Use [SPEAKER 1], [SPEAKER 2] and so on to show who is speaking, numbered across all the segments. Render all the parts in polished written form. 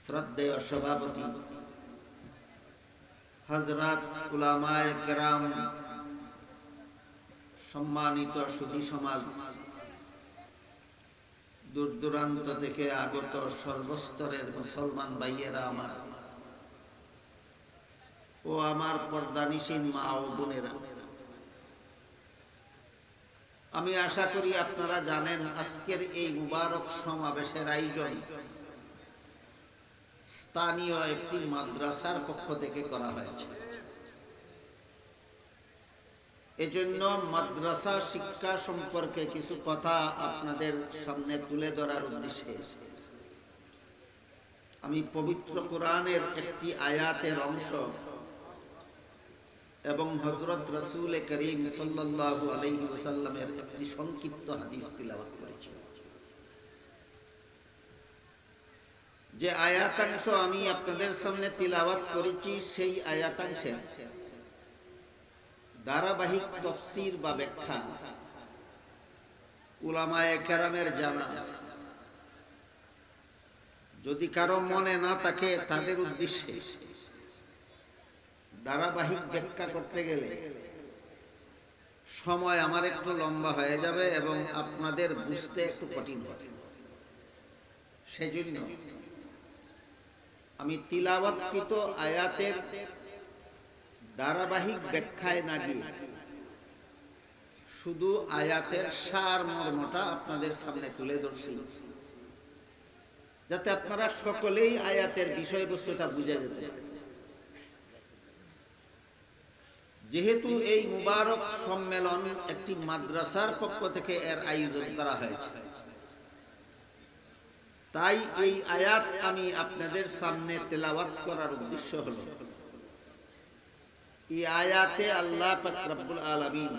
[SPEAKER 1] শ্রদ্ধেয় সভাপতি হযরত উলামায়ে কেরাম, সম্মানিত সুধী সমাজ, দূর দূরান্ত থেকে আগত সর্বস্তরের মুসলমান ভাইয়েরা আমার ও আমার পর্দানিসীন মা ও বোনেরা, আমি আশা করি আপনারা জানেন আজকের এই মুবারক সমাবেশের আয়োজন স্থানীয় একটি মাদ্রাসার পক্ষ থেকে করা হয়েছে। এজন্য মাদ্রাসা শিক্ষা সম্পর্কে কিছু কথা আপনাদের সামনে তুলে ধরার উদ্দেশ্যে আমি পবিত্র কোরআনের একটি আয়াতের অংশ এবং হযরত রাসূল করিম সাল্লাল্লাহু আলাইহি ওয়াসাল্লামের একটি সংক্ষিপ্ত হাদিস তিলাওয়াত করেছি। যে আয়াতাংশ আমি আপনাদের সামনে তিলাওয়াত করেছি সেই আয়াতাংশে ধারাবাহিক তাফসীর বা ব্যাখ্যা উলামায়ে কেরামের জানা আছে। যদি কারো মনে না থাকে তাদের উদ্দেশ্যে ধারাবাহিক ব্যাখ্যা করতে গেলে সময় আমার একটু লম্বা হয়ে যাবে এবং আপনাদের বুঝতে একটু কঠিন হবে। সেজন্য আমি তিলাওয়াতকৃত আয়াতের ধারাবাহিক ব্যাখ্যায় না গিয়ে শুধু আয়াতের সার মর্মটা আপনাদের সামনে তুলে ধরছি, যাতে আপনারা সকলেই আয়াতের বিষয়বস্তুটা বুঝে যেতে পারেন। যেহেতু এই মুবারক সম্মেলন একটি মাদ্রাসার পক্ষ থেকে এর আয়োজন করা হয়েছে, তাই এই আয়াত আমি আপনাদের সামনে তেলাওয়াত করার উদ্দেশ্য হলো এই আয়াতে আল্লাহ পাক রব্বুল আলামিন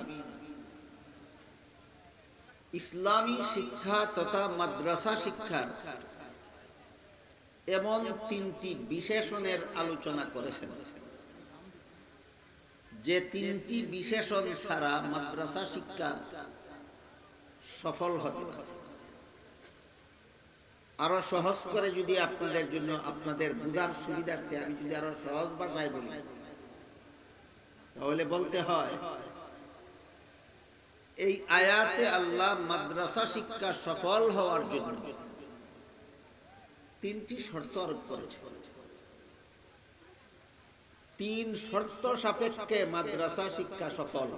[SPEAKER 1] ইসলামী শিক্ষা তথা মাদ্রাসা শিক্ষা এমন তিনটি বিশেষণের আলোচনা করেছেন, যে তিনটি বিশেষণ ছাড়া মাদ্রাসা শিক্ষা সফল হতে পারে। আরো সহজ করে যদি আপনাদের জন্য, আপনাদের বুঝার সুবিধার্থে আমি যদি আরো সহজ ভাষায় বলি, তাহলে বলতে হয় এই আয়াতে আল্লাহ মাদ্রাসা শিক্ষা সফল হওয়ার জন্য তিনটি শর্ত আরোপ করেছে। তিন শর্ত সাপেক্ষে মাদ্রাসা শিক্ষা সফল।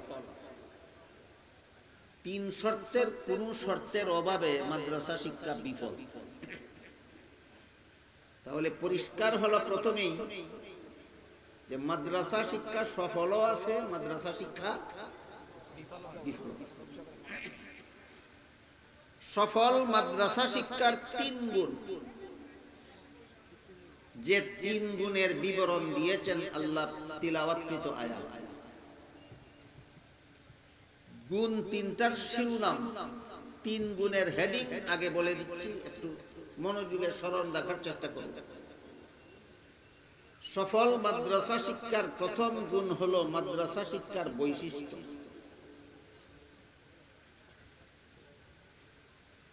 [SPEAKER 1] তিন শর্তের কোন শর্তের অভাবে মাদ্রাসা শিক্ষা বিফল। তাহলে পরিষ্কার হলো প্রথমেই যে মাদ্রাসা শিক্ষা সফলও আছে, মাদ্রাসা শিক্ষা বিফল। সফল মাদ্রাসা শিক্ষার তিন গুণ, যে তিন গুণের বিবরণ দিয়েছেন আল্লাহ তিলাওয়াতকৃত আয়াত। গুণ তিনটার শিরোনাম, তিন গুণের হেডিং আগে বলে দিচ্ছি, একটু মনোযোগে স্মরণ রাখার চেষ্টা করুন। সফল মাদ্রাসা শিক্ষার প্রথম গুণ হলো মাদ্রাসা শিক্ষার বৈশিষ্ট্য।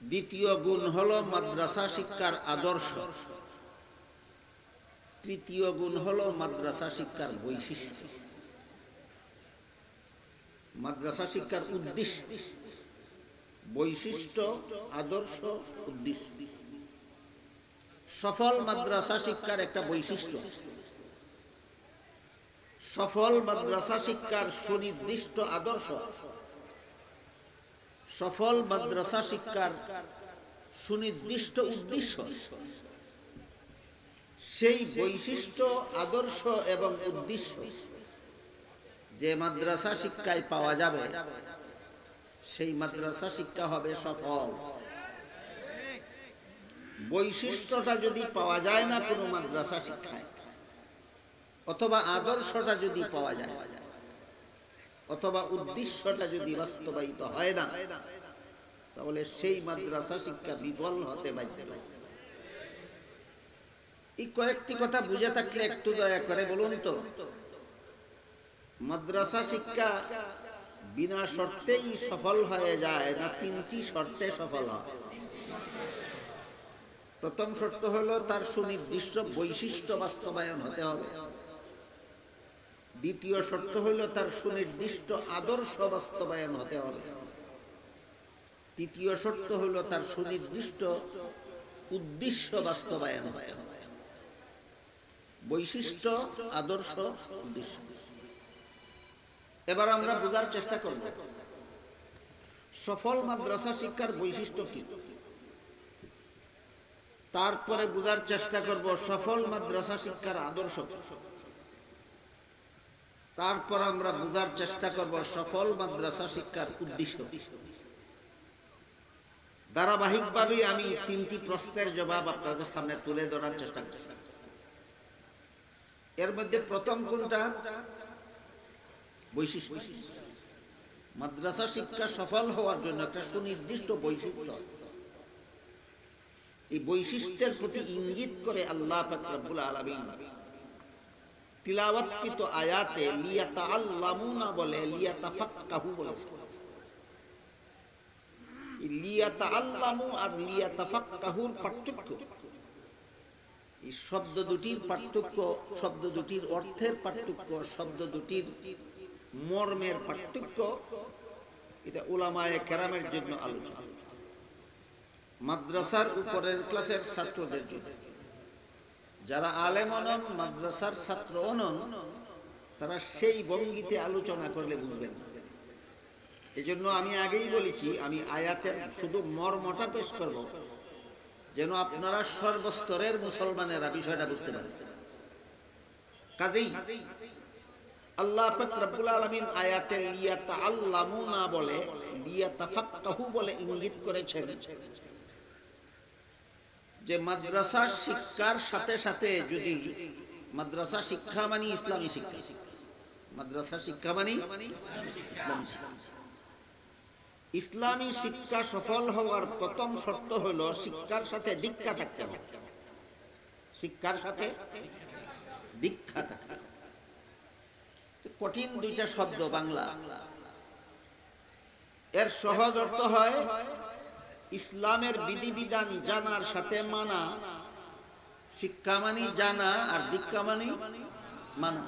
[SPEAKER 1] দ্বিতীয় গুণ হলো মাদ্রাসা শিক্ষার আদর্শ। তৃতীয় গুণ হলো মাদ্রাসা শিক্ষার বৈশিষ্ট্য। মাদ্রাসা শিক্ষার উদ্দেশ্য, বৈশিষ্ট্য, আদর্শ, উদ্দেশ্য। সফল মাদ্রাসা শিক্ষার একটা বৈশিষ্ট্য, সফল মাদ্রাসা শিক্ষার সুনির্দিষ্ট আদর্শ, সফল মাদ্রাসা শিক্ষার সুনির্দিষ্ট উদ্দেশ্য। সেই বৈশিষ্ট্য, আদর্শ এবং উদ্দেশ্য যে মাদ্রাসা শিক্ষায় পাওয়া যাবে, সেই মাদ্রাসা শিক্ষা হবে সফল। বৈশিষ্ট্যটা যদি পাওয়া যায় না কোনো মাদ্রাসা শিক্ষায়, অথবা আদর্শটা যদি পাওয়া যায়, অথবা উদ্দেশ্যটা যদি বাস্তবায়িত হয় না, তাহলে সেই মাদ্রাসা শিক্ষা বিফল হতে বাধ্য। এই কয়েকটি কথা বুঝে থাকলে একটু দয়া করে বলুন তো, মাদ্রাসা শিক্ষা বিনা শর্তেই সফল হয়ে যায় না তিনটি শর্তে সফল হয়? প্রথম শর্ত হলো তার সুনির্দিষ্ট বৈশিষ্ট্য বাস্তবায়ন হতে হবে। দ্বিতীয় শর্ত হলো তার সুনির্দিষ্ট আদর্শ বাস্তবায়ন হতে হবে। তৃতীয় শর্ত হলো তার সুনির্দিষ্ট উদ্দেশ্য বাস্তবায়ন হতে হবে। বৈশিষ্ট্য, আদর্শ, উদ্দেশ্য। এবার আমরা বোঝার চেষ্টা করব সফল মাদ্রাসা শিক্ষার বৈশিষ্ট্য কি। তারপরে বোঝার চেষ্টা করব সফল মাদ্রাসা শিক্ষার আদর্শ কি। তারপর আমরা বোঝার চেষ্টা করব সফল মাদ্রাসা শিক্ষার উদ্দেশ্য কি। ধারাবাহিকভাবে আমি তিনটি প্রশ্নের জবাব আপনাদের সামনে তুলে ধরার চেষ্টা করছি। এর মধ্যে প্রথম কোনটা? বৈশিষ্ট্য। মাদ্রাসা শিক্ষা সফল হওয়ার জন্য একটা সুনির্দিষ্ট বৈশিষ্ট্য আছে। এই বৈশিষ্ট্যের প্রতি ইঙ্গিত করে আল্লাহ পাক রব্বুল আলামিন তিলাওয়াতকৃত আয়াতে লিয়াতাআল্লামুনা বলে লিয়াতাফাক্কাহু বলেছে। লিয়াতাআল্লামু আর লিয়াতাফাক্কাহুর পার্থক্য, এই শব্দ দুটির পার্থক্য, শব্দ দুটির অর্থের পার্থক্য, শব্দ দুটির মর্মের পার্থক্য, এটা উলামায়ে কেরামের জন্য আলোচনা। মাদ্রাসার উপরের ক্লাসের ছাত্রদের জন্য, যারা আলেম অনন, মাদ্রাসার ছাত্র অনন, তারা সেই ভঙ্গিতে আলোচনা করলে বুঝবেন না। এজন্য আমি আগেই বলেছি, আমি আয়াতের শুধু মর্মটা পেশ করব যেন আপনারা সর্বস্তরের মুসলমানেরা বিষয়টা বুঝতে পারেন। কাজেই আল্লাহ পাক রব্বুল আলামিন আয়াতে লিয়াতাআল্লামুনা বলে লিয়াতাফাক্কাহু বলে ইঙ্গিত করেছেন যে মাদ্রাসা শিক্ষার সাথে সাথে যদি মাদ্রাসা শিক্ষা মানে ইসলামী শিক্ষা, মাদ্রাসা শিক্ষা মানে ইসলামী শিক্ষা। ইসলামী শিক্ষা সফল হওয়ার প্রথম শর্ত হলো শিক্ষার সাথে দীক্ষা থাকতে হবে। শিক্ষার সাথে দীক্ষা থাকতে হবে। কঠিন দুইটা শব্দ বাংলা, এর সহজ অর্থ হয় ইসলামের বিধিবিধান জানার সাথে মানা। শিক্ষা মানে জানা আর দীক্ষা মানে মানা।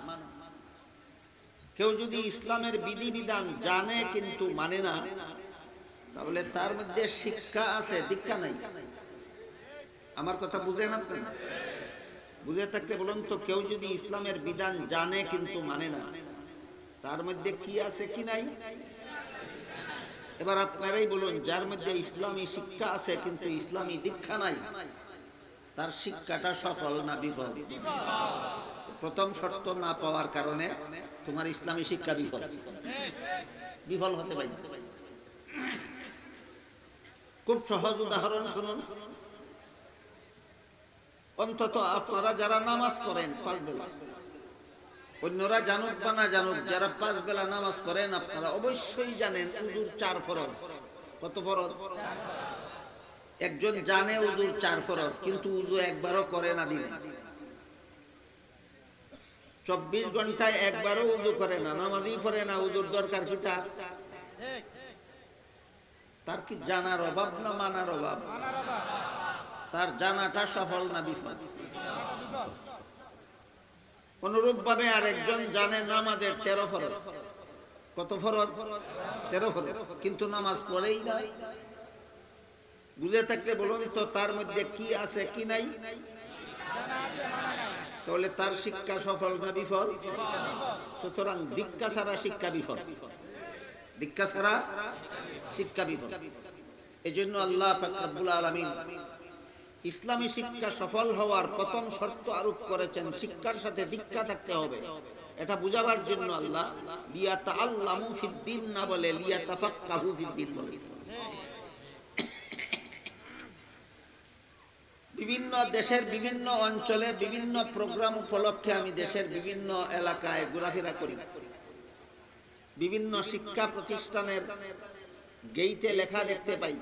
[SPEAKER 1] কেউ যদি ইসলামের বিধিবিধান জানে কিন্তু মানে না, তাহলে তার মধ্যে শিক্ষা আছে, দীক্ষা নাই। আমার কথা বুঝেন আপনারা? বুঝে থাকলে বলুন তো, কেউ যদি ইসলামের বিধান জানে কিন্তু মানে না, তার মধ্যে কি আছে কি নাই? এবার আপনারাই বলুন, যার মধ্যে ইসলামী শিক্ষা আছে কিন্তু ইসলামী দীক্ষা নাই, তার শিক্ষাটা সফল না বিফল? প্রথম শর্ত না পাওয়ার কারণে তোমার ইসলামী শিক্ষা বিফল, বিফল হতে পারে। খুব সহজ উদাহরণ শুনুন। অন্তত আপনারা যারা নামাজ পড়েন 5 বেলা, অন্যরা জানুক বা না জানুক, যারা 5 বেলা নামাজ পড়েন আপনারা অবশ্যই জানেন উযুর 4 ফরজ। কত ফরজ? একজন জানে উযুর 4 ফরজ, কিন্তু উযু একবারও করে না দিনে। 24 ঘন্টায় একবারও উযু করে না, নামাজই পড়ে না, উযুর দরকার কি তার? তার কি জানার অভাব না মানার অভাব? তার জানাটা সফল না বিফল? অনুরূপ ভাবে আরেকজন জানে নামাজের 13 ফরজ। কত ফরজ? 13 ফরজ, কিন্তু নামাজ পড়েই না। বুঝে থাকলে বলুন তো, তার মধ্যে কি আছে কি নাই? তাহলে তার শিক্ষা সফল না বিফল? সুতরাং দীক্ষা ছাড়া শিক্ষা বিফল, দীক্ষা ছাড়া শিক্ষা বিফল। এজন্য আল্লাহ পাক রব্বুল আলামিন ইসলামী শিক্ষা সফল হওয়ার প্রথম শর্ত আরোপ করেছেন, শিক্ষার সাথে দীক্ষা থাকতে হবে। এটা বুঝাবার জন্য আল্লাহ লিয়াতাআল্লামু ফিদ্দীন না বলে লিয়াতাফাক্কাহু ফিদ্দীন বলেছেন। বিভিন্ন দেশের বিভিন্ন অঞ্চলে বিভিন্ন প্রোগ্রাম উপলক্ষে আমি দেশের বিভিন্ন এলাকায় ঘোরাফেরা করি। বিভিন্ন শিক্ষা প্রতিষ্ঠানের গেইটে লেখা দেখতে পাই,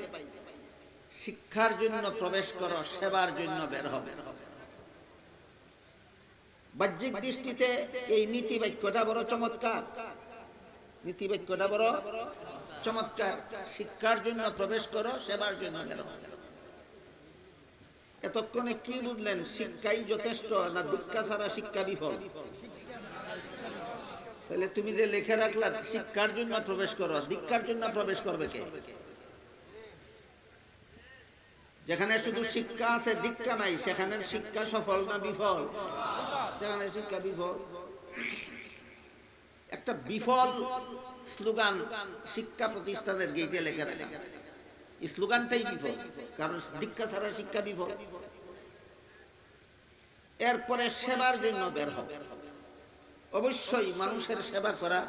[SPEAKER 1] শিক্ষার জন্য প্রবেশ করো, সেবার জন্য বের হবে। বাহ্যিক দৃষ্টিতে এই নীতি বাক্যটা বড় চমৎকার, নীতি বাক্যটা বড় চমৎকার। শিক্ষার জন্য প্রবেশ করো, সেবার জন্য বের হবে। এতক্ষণে কি বুঝলেন? শিক্ষাই যথেষ্ট না দীক্ষা ছাড়া শিক্ষা বিফল? তাহলে তুমি যে লিখে রাখলা শিক্ষার জন্য প্রবেশ করো, দীক্ষার জন্য প্রবেশ করবে কে? যেখানে শুধু শিক্ষা আছে দীক্ষা নাই, সেখানে শিক্ষা সফল না বিফল? যেখানে শিক্ষা বিফল। একটা বিফল স্লোগান শিক্ষা প্রতিষ্ঠানের গেটে লেখা রাখা, এই স্লোগানটাই বিফল, কারণ দীক্ষা ছাড়া শিক্ষা বিফল। এরপরে সেবার জন্য বের হবে। অবশ্যই মানুষের সেবা করা,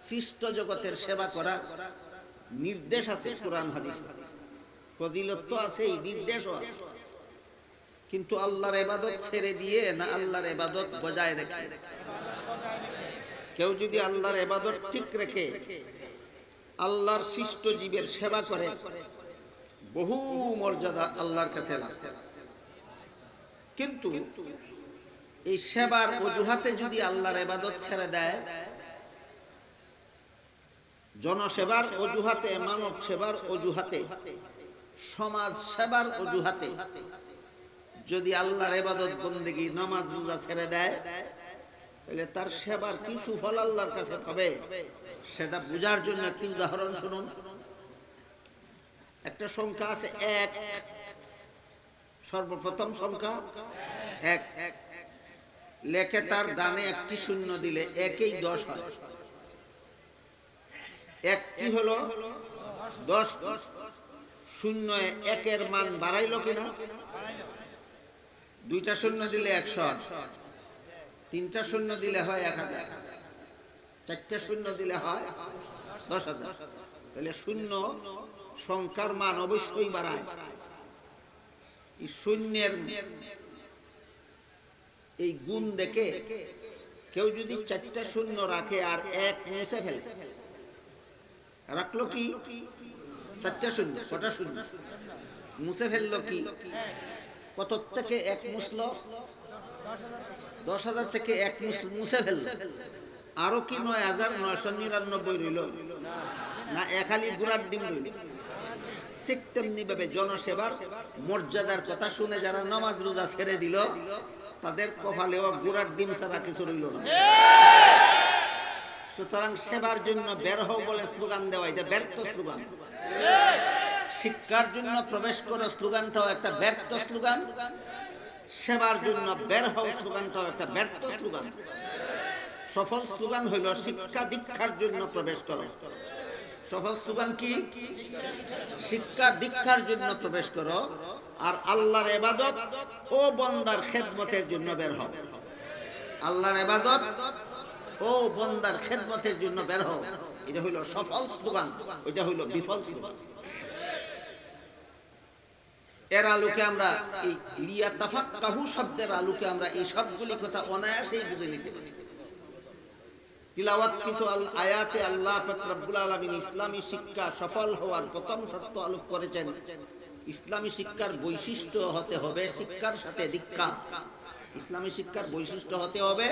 [SPEAKER 1] সৃষ্ট জগতের সেবা করা নির্দেশ আছে কোরআন হাদিসে, ফজিলত তো আছে, নির্দেশও আছে। কিন্তু আল্লাহর ইবাদত ছেড়ে দিয়ে না আল্লাহর ইবাদত বজায় রেখে, কেউ যদি আল্লাহর ইবাদত ঠিক রেখে আল্লাহর সৃষ্ট জীবের সেবা করে, বহু মর্যাদা আল্লাহর কাছে আছে। কিন্তু এই সেবার অজুহাতে যদি আল্লাহর ইবাদত ছেড়ে দেয়, জনসেবার অজুহাতে, মানব সেবার অজুহাতে, সমাজ সেবার অজুহাতে যদি আল্লাহর ইবাদত বন্দেগী নামাজ রোজা ছেড়ে দেয়, তাহলে তার সেবার কি সুফল আল্লাহর কাছে পাবে সেটা বোঝার জন্য একটি উদাহরণ শুনুন। একটা সংখ্যা আছে এক, সর্বপ্রথম সংখ্যা এক। লেখে তার ডানে একটি শূন্য দিলে একেই 10 হয়। একটি হলো 10, শূন্য একের মান বাড়াইলো কিনা? দুইটা শূন্য দিলে 100, তিনটা শূন্য দিলে হয় 1000, চারটা শূন্য দিলে হয় 10,000। তাহলে শূন্য সংখ্যার মান অবশ্যই বাড়ায়। এই শূন্যের এই গুণ দেখে কেউ যদি 4টা শূন্য রাখে আর এক মুছে ফেলে, রাখলো কি 4টা শূন্য, কটা শূন্য মুছে ফেললো কি? কত থেকে এক মুছলো? 10,000 থেকে এক মুছে ফেললো। আরো কি 9,999 রইল না? একালি গুড়ার ডিম রইল। ঠিক তেমনি ভাবে জনসেবার মর্যাদার কথা শুনে যারা নামাজ রোজা ছেড়ে দিল, তাদের কপালেও গুড়ার ডিম ছাড়া কিছু রইল না। সুতরাং সেবার জন্য বের হও বলে স্লোগান দেওয়া, এটা ব্যর্থ স্লোগান। শিক্ষার জন্য প্রবেশ করো স্লোগানটাও একটা ব্যর্থ স্লোগান। সেবার জন্য বের হও স্লোগানটাও একটা ব্যর্থ স্লোগান। সফল স্লোগান হইল শিক্ষা দীক্ষার জন্য প্রবেশ করো। সফল স্লোগান কি? শিক্ষা দীক্ষার জন্য প্রবেশ করো, আর আল্লাহর ইবাদত ও বান্দার খেদমতের জন্য বের হও। আল্লাহর ইবাদত ও বান্দার খেদমতের জন্য বের হও, এটা হইল সফল স্লোগান, ওইটা হইল বিফল স্লোগান। এর আলোকে আমরা এই লিয়াতাফাক্কাহু শব্দের আলোকে আমরা এই সবগুলি কথা অনায়াসেই বুঝে নিতে পারি। তিলাওয়াতকৃত আয়াতে আল্লাহ পাক রব্বুল আলামিন ইসলামী শিক্ষা সফল হওয়ার প্রথম শর্ত আলোক করেছেন। ইসলামী শিক্ষার বৈশিষ্ট্য হতে হবে শিক্ষার সাথে দীক্ষা। ইসলামী শিক্ষার বৈশিষ্ট্য হতে হবে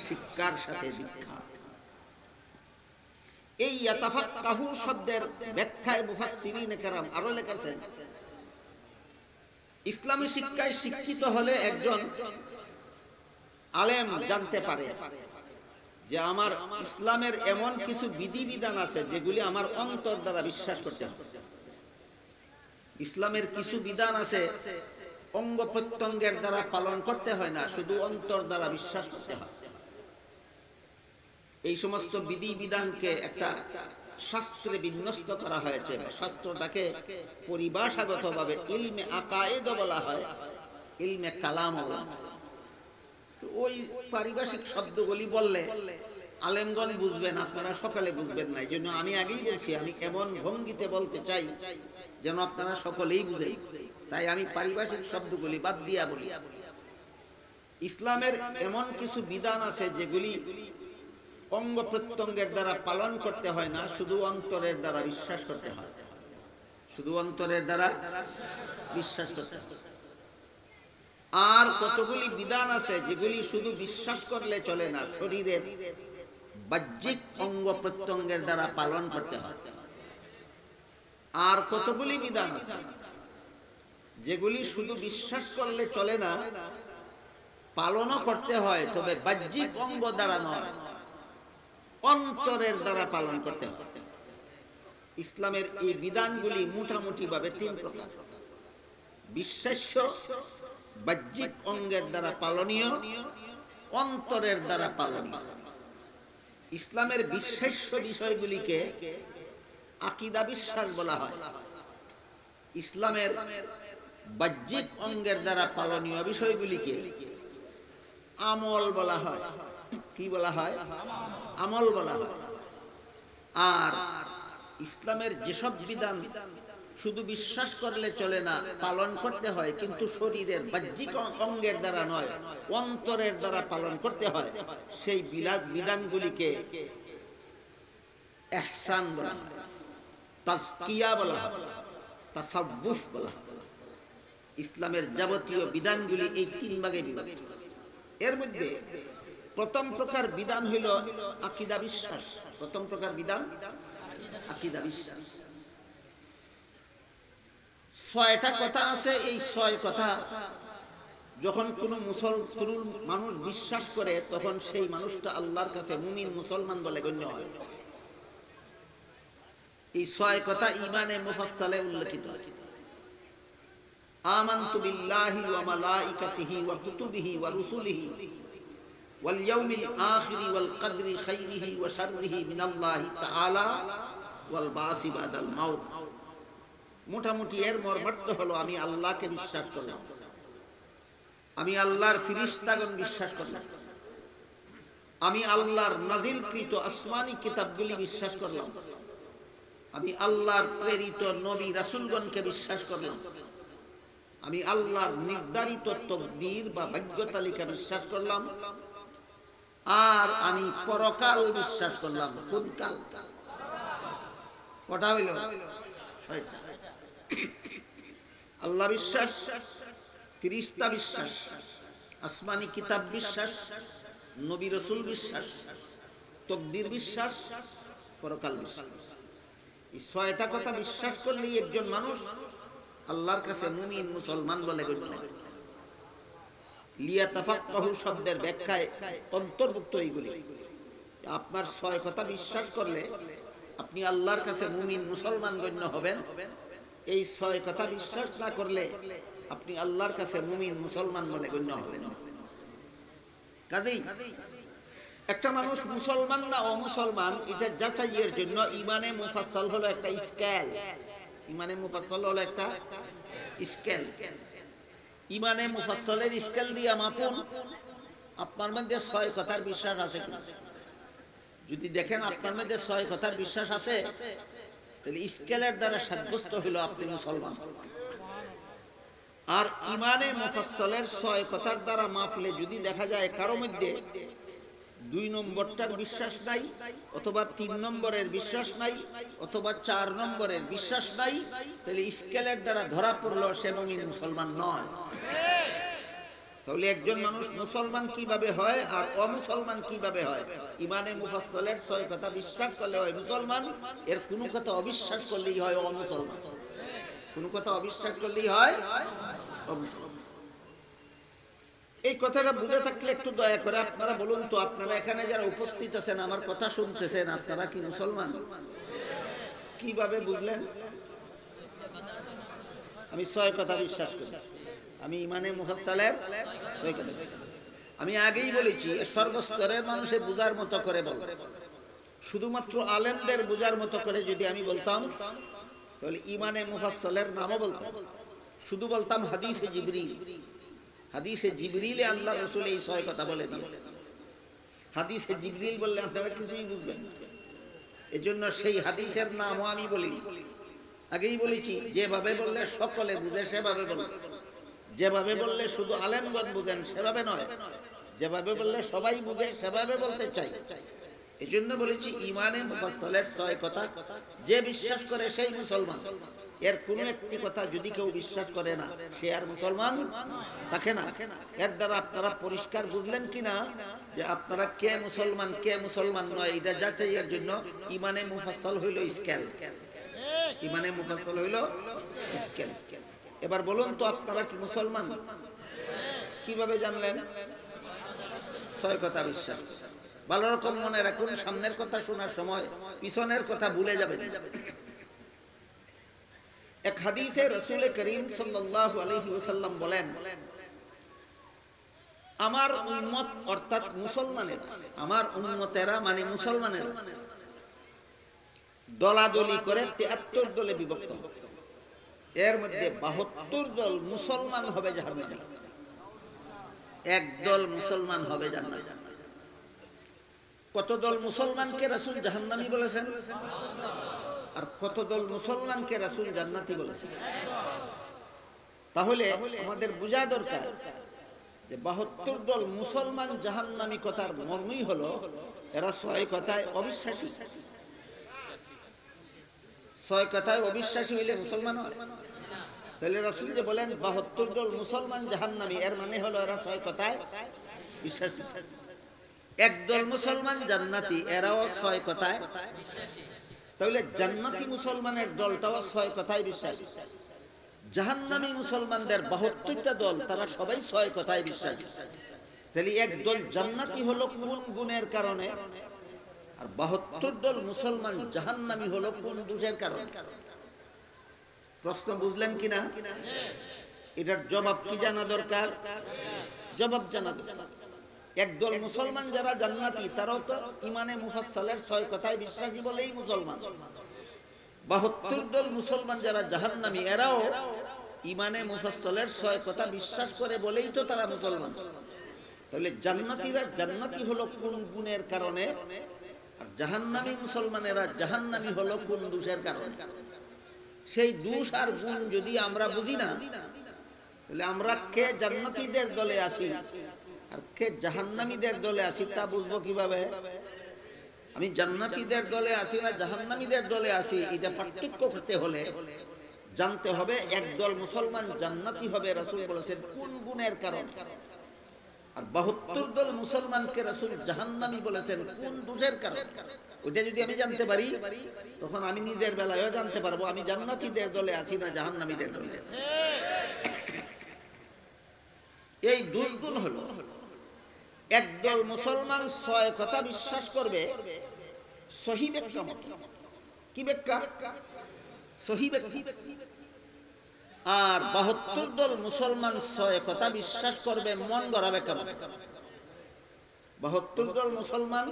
[SPEAKER 1] শিক্ষার সাথে দীক্ষা। এই ইয়াতাফাক্কাহু শব্দের ব্যাখ্যায় মুফাসসিরিনে কেরাম আরো লিখেছেন, ইসলামী শিক্ষায় শিক্ষিত হলে একজন আলেম জানতে পারে যে আমার ইসলামের এমন কিছু বিধিবিধান আছে যেগুলি আমার অন্তর দ্বারা বিশ্বাস করতে হবে। ইসলামের কিছু বিধান আছে অঙ্গ প্রত্যঙ্গের দ্বারা পালন করতে হয় না, শুধু অন্তর দ্বারা বিশ্বাস করতে হয়। এই সমস্ত বিধিবিধানকে একটা শাস্ত্রে বিন্যস্ত করা হয়েছে। শাস্ত্রটাকে পরিভাষাগতভাবে ইলমে আকায়েদ বলা হয়, ইলমে কালাম বলা হয়। ওই পারিভাষিক শব্দগুলি বললে আলেমগণ বুঝবেন, আপনারা সকালে বুঝবেন না। এই জন্য আমি আগেই বলছি, আমি এমন ভঙ্গিতে বলতে চাই যেন আপনারা সকলেই বুঝেন। তাই আমি পারিভাষিক শব্দগুলি বাদ দিয়া বলি। ইসলামের এমন কিছু বিধান আছে যেগুলি অঙ্গ প্রত্যঙ্গের দ্বারা পালন করতে হয় না, শুধু অন্তরের দ্বারা বিশ্বাস করতে হয়। শুধু অন্তরের দ্বারা বিশ্বাস করতে হয়। আর কতগুলি বিধান আছে যেগুলি শুধু বিশ্বাস করলে চলে না, শরীরের বাহ্যিক অঙ্গ প্রত্যঙ্গের দ্বারা পালন করতে হয়। আর কতগুলি বিধান আছে যেগুলি শুধু বিশ্বাস করলে চলে না, পালনও করতে হয়, তবে বাহ্যিক অঙ্গ দ্বারা নয়, অন্তরের দ্বারা পালন করতে হয়। ইসলামের এই বিধানগুলি মোটামুটি ভাবে তিন প্রকার: বিশ্বাস্য, বাহ্যিক অঙ্গের দ্বারা পালনীয়, অন্তরের দ্বারা পালনীয়। ইসলামের বিশ্বাস্য বিষয়গুলিকে আকীদা বিশ্বাস বলা হয়। ইসলামের বাহ্যিক অঙ্গের দ্বারা পালনীয় বিষয়গুলিকে আমল বলা হয়। কি বলা হয়? আমল বলা হয়। আর ইসলামের যেসব বিধান শুধু বিশ্বাস করলে চলে না, পালন করতে হয়, কিন্তু শরীরের বাহ্যিক অঙ্গের দ্বারা নয়, অন্তরের দ্বারা পালন করতে হয়, সেই বিধানগুলিকে ইহসান বলা হয়, তাজকিয়া বলা হয়, তাসাব্বুফ বলা হয়। ইসলামের যাবতীয় বিধানগুলি এই তিন ভাগে বিভক্ত। এর মধ্যে প্রথম প্রকার বিধান হইল আকীদা বিশ্বাস। প্রথম প্রকার বিধান আকীদা বিশ্বাস। 6টা কথা আছে। এই 6 কথা যখন কোনো মানুষ বিশ্বাস করে, তখন সেই মানুষটা আল্লাহর কাছে মুমিন, মুসলমান বলে গণ্য হয়। এই 6 কথা ঈমানে মুফাসসালে উল্লেখিত আছে। আমানতু বিল্লাহি ওয়া মালাইকাতিহি ওয়া কুতুবিহি ওয়া রুসুলিহি ওয়াল ইয়াউমিল আখিরি ওয়াল কদরি খাইরিহি ওয়া শাররিহি মিনাল্লাহি তাআলা ওয়াল বাসি বাদাল মাউত। মোটামুটি এর মর্মার্থ হলো, আমি আল্লাহকে বিশ্বাস করলাম, আমি আল্লাহর ফেরেশতাগণ বিশ্বাস করলাম, আমি আল্লাহর নাজিলকৃত আসমানি কিতাবগুলি বিশ্বাস করলাম, আমি আল্লাহর প্রেরিত নবী রাসূলগণকে বিশ্বাস করলাম, আমি আল্লাহর নির্ধারিত তকদীর বা ভাগ্য তালিকা বিশ্বাস করলাম, আর আমি পরকাল বিশ্বাস করলাম। কোন কাল? কটা হইল? 6টা। আল্লাহ বিশ্বাস, ফেরেশতা বিশ্বাস, আসমানি কিতাব বিশ্বাস, নবী রাসূল বিশ্বাস, তকদীর বিশ্বাস, পরকাল বিশ্বাস। এই 6টা কথা বিশ্বাস করলেই একজন মানুষ আল্লাহর কাছে মুমিন, মুসলমান বলে গণ্য হয়। লিয়াতাফাক্কাহু শব্দের ব্যাখ্যায় অন্তর্ভুক্ত এইগুলি। আপনার 6 কথা বিশ্বাস করলে আপনি আল্লাহর কাছে মুমিন, মুসলমান গণ্য হবেন। এই 6 কথা বিশ্বাস না করলে আপনি আল্লাহর কাছে মুমিন, মুসলমান বলে গণ্য হবেন। কাজেই একটা মানুষ মুসলমান না অমুসলমান, এটা যাচাইয়ের জন্য ঈমানে মুফাসসাল হলো একটা স্কেল। ঈমানে মুফাসসাল হলো একটা স্কেল। ঈমানে মুফাসসালের স্কেল দিয়ে মাপুন আপনার মধ্যে 6 কথার বিশ্বাস আছে কিনা। যদি দেখেন আপনার মধ্যে 6 কথার বিশ্বাস আছে, তাহলে স্কেলের দ্বারা সাব্যস্ত হলো আপনি মুসলমান। আর ঈমানে মুফাসসালের 6 কথার দ্বারা মাপলে যদি দেখা যায় কারো মধ্যে 2 নম্বরটার বিশ্বাস নাই, অথবা 3 নম্বরের বিশ্বাস নাই, অথবা 4 নম্বরের বিশ্বাস নাই, তাহলে স্কেলের দ্বারা ধরা পড়লো সে মুমিন, মুসলমান নয়। তাহলে একজন মানুষ মুসলমান কিভাবে হয় আর অমুসলমান কিভাবে হয়? ঈমানে মুফাসসালের 6 কথা বিশ্বাস করলে হয় মুসলমান, এর কোনো কথা অবিশ্বাস করলেই হয় অমুসলমান। কোনো কথা অবিশ্বাস করলেই হয় অমুসলমান। এই কথাটা বুঝে থাকলে একটু দয়া করে আপনারা বলুন তো, আপনারা এখানে যারা উপস্থিত আছেন, আমার কথা শুনতেছেন, আপনারা কি মুসলমান? কিভাবে বুঝলেন? আমি 6 কথা বিশ্বাস করি, আমি ঈমানে মুফাসসালের 6 কথা। আমি আগেই বলেছি, সর্বস্তরের মানুষের বুঝার মতো করে বল। শুধুমাত্র আলেমদের বুঝার মতো করে যদি আমি বলতাম, তাহলে ঈমানে মুফাসসালের নামও বলতাম। শুধু বলতাম হাদিসে জিবরিল। হাদিসে জিবরিলে আল্লাহ রাসূল এই 6 কথা বলে দিয়েছেন। হাদিসে জিবরিল বললে আপনারা কিছুই বুঝবেন না। এজন্য সেই হাদিসের নামও আমি বলি। আগেই বলেছি, যেভাবে বললে সকলে বুঝে সেভাবে বলুন। যেভাবে বললে শুধু আলেমগণ বুঝেন সেভাবে নয়, যেভাবে বললে সবাই বুঝে সেভাবে বলতে চাই। এজন্য বলেছি ঈমানে মুফাসসালের 6 কথা যে বিশ্বাস করে সেই মুসলমান। এর কোন একটি কথা যদি কেউ বিশ্বাস করে না, সে আর মুসলমান থাকে না। এর দ্বারা আপনারা পরিষ্কার বুঝলেন কিনা যে আপনারা কে মুসলমান কে মুসলমান নয়, এটা যাচাইয়ের জন্য ঈমানে মুফাসসাল হইল স্কেল। ঈমানে মুফাসসাল হইল স্কেল। এবার বলুন তো আপনারা কি মুসলমান? কিভাবে জানলেন? 6 কথা বিশ্বাস। ভালো রকম মনে রাখুন, সামনের কথা শোনার সময় পিছনের কথা ভুলে যাবেন। এক হাদিসে রাসূল করিম সাল্লাল্লাহু আলাইহি ওয়াসাল্লাম বলেন, আমার উম্মত অর্থাৎ মুসলমানেরা, আমার উম্মতেরা মানে মুসলমানেরা দলাদলি করে 73 দলে বিভক্ত হবে। এর মধ্যে 72 দল মুসলমান হবে জাহান্নামী, এক দল মুসলমান হবে জান্নাতে। কত দল মুসলমানকে রাসূল জাহান্নামী বলেছেন? আর কত দল মুসলমানকে রাসূল জান্নাতি বলেছেন? তাহলে আমাদের বোঝা দরকার যে 72 দল মুসলমান জাহান্নামী কথার মর্মই হলো এরা 6 কথায় অবিশ্বাসী। 6 কথায় অবিশ্বাসী হইলে মুসলমান হয়? তাহলে রাসূল যে বলেন 72 দল মুসলমান জাহান্নামী, এর মানে হলো এরা 6 কথায় বিশ্বাসী। একদল মুসলমান জান্নাতি, এরাও 6 কথায় বিশ্বাসী। তাহলে জান্নাতি মুসলমানের দলটাও 6 কথায় বিশ্বাসী। জাহান্নামী মুসলমানদের 72টা দল, তারা সবাই 6 কথায় বিশ্বাসী। তাহলে এক দল জান্নাতি হলো কোন গুণের কারণে, আর 72 দল মুসলমান জাহান্নামী হলো কোন দোষের কারণে? প্রশ্ন বুঝলেন কিনা? এটার জবাব কি জানা দরকার? জবাব জানা দরকার। একদল মুসলমান যারা জান্নাতি, তারাও তো ইমানে মুফাসসালের 6 কথায় বিশ্বাসী বলেই মুসলমান। 72 দল মুসলমান যারা জাহান্নামী, এরাও ইমানে মুফাসসালের 6 কথা বিশ্বাস করে বলেই তো তারা মুসলমান। তাহলে জান্নাতীরা জান্নাতি হলো কোন গুণের কারণে, আর জাহান্নামী মুসলমানেরা জাহান্নামী হলো কোন দোষের কারণে? সেই দোষ আর গুণ যদি আমরা বুঝি না, তাহলে আমরা কে জান্নাতীদের দলে আছি আর কে জাহান্নামীদের দলে আছি তা বুঝবো কিভাবে? আমি জান্নাতীদের দলে আছি না জাহান্নামীদের দলে আছি, এটা পার্থক্য করতে হলে জানতে হবে একদল মুসলমান জান্নাতি হবে রাসূল বলেছেন কোন গুণের কারণে, আর 72 দল মুসলমানকে রাসূল জাহান্নামী বলেছেন কোন দোষের কারণে। ওইটা যদি আমি জানতে পারি, তখন আমি নিজের বেলায়ও জানতে পারবো আমি জান্নাতীদের দলে আছি না জাহান্নামীদের দলে আছি। এই দুই গুণ হলো, একদল মুসলমান 6 কথা বিশ্বাস করবে সহি ব্যাখ্যা মতো। কি ব্যাখ্যা? সহি ব্যাখ্যা। আর 72 দল মুসলমান 6 কথা বিশ্বাস করবে মন গড়া ব্যাখ্যা মতো। 72 দল মুসলমান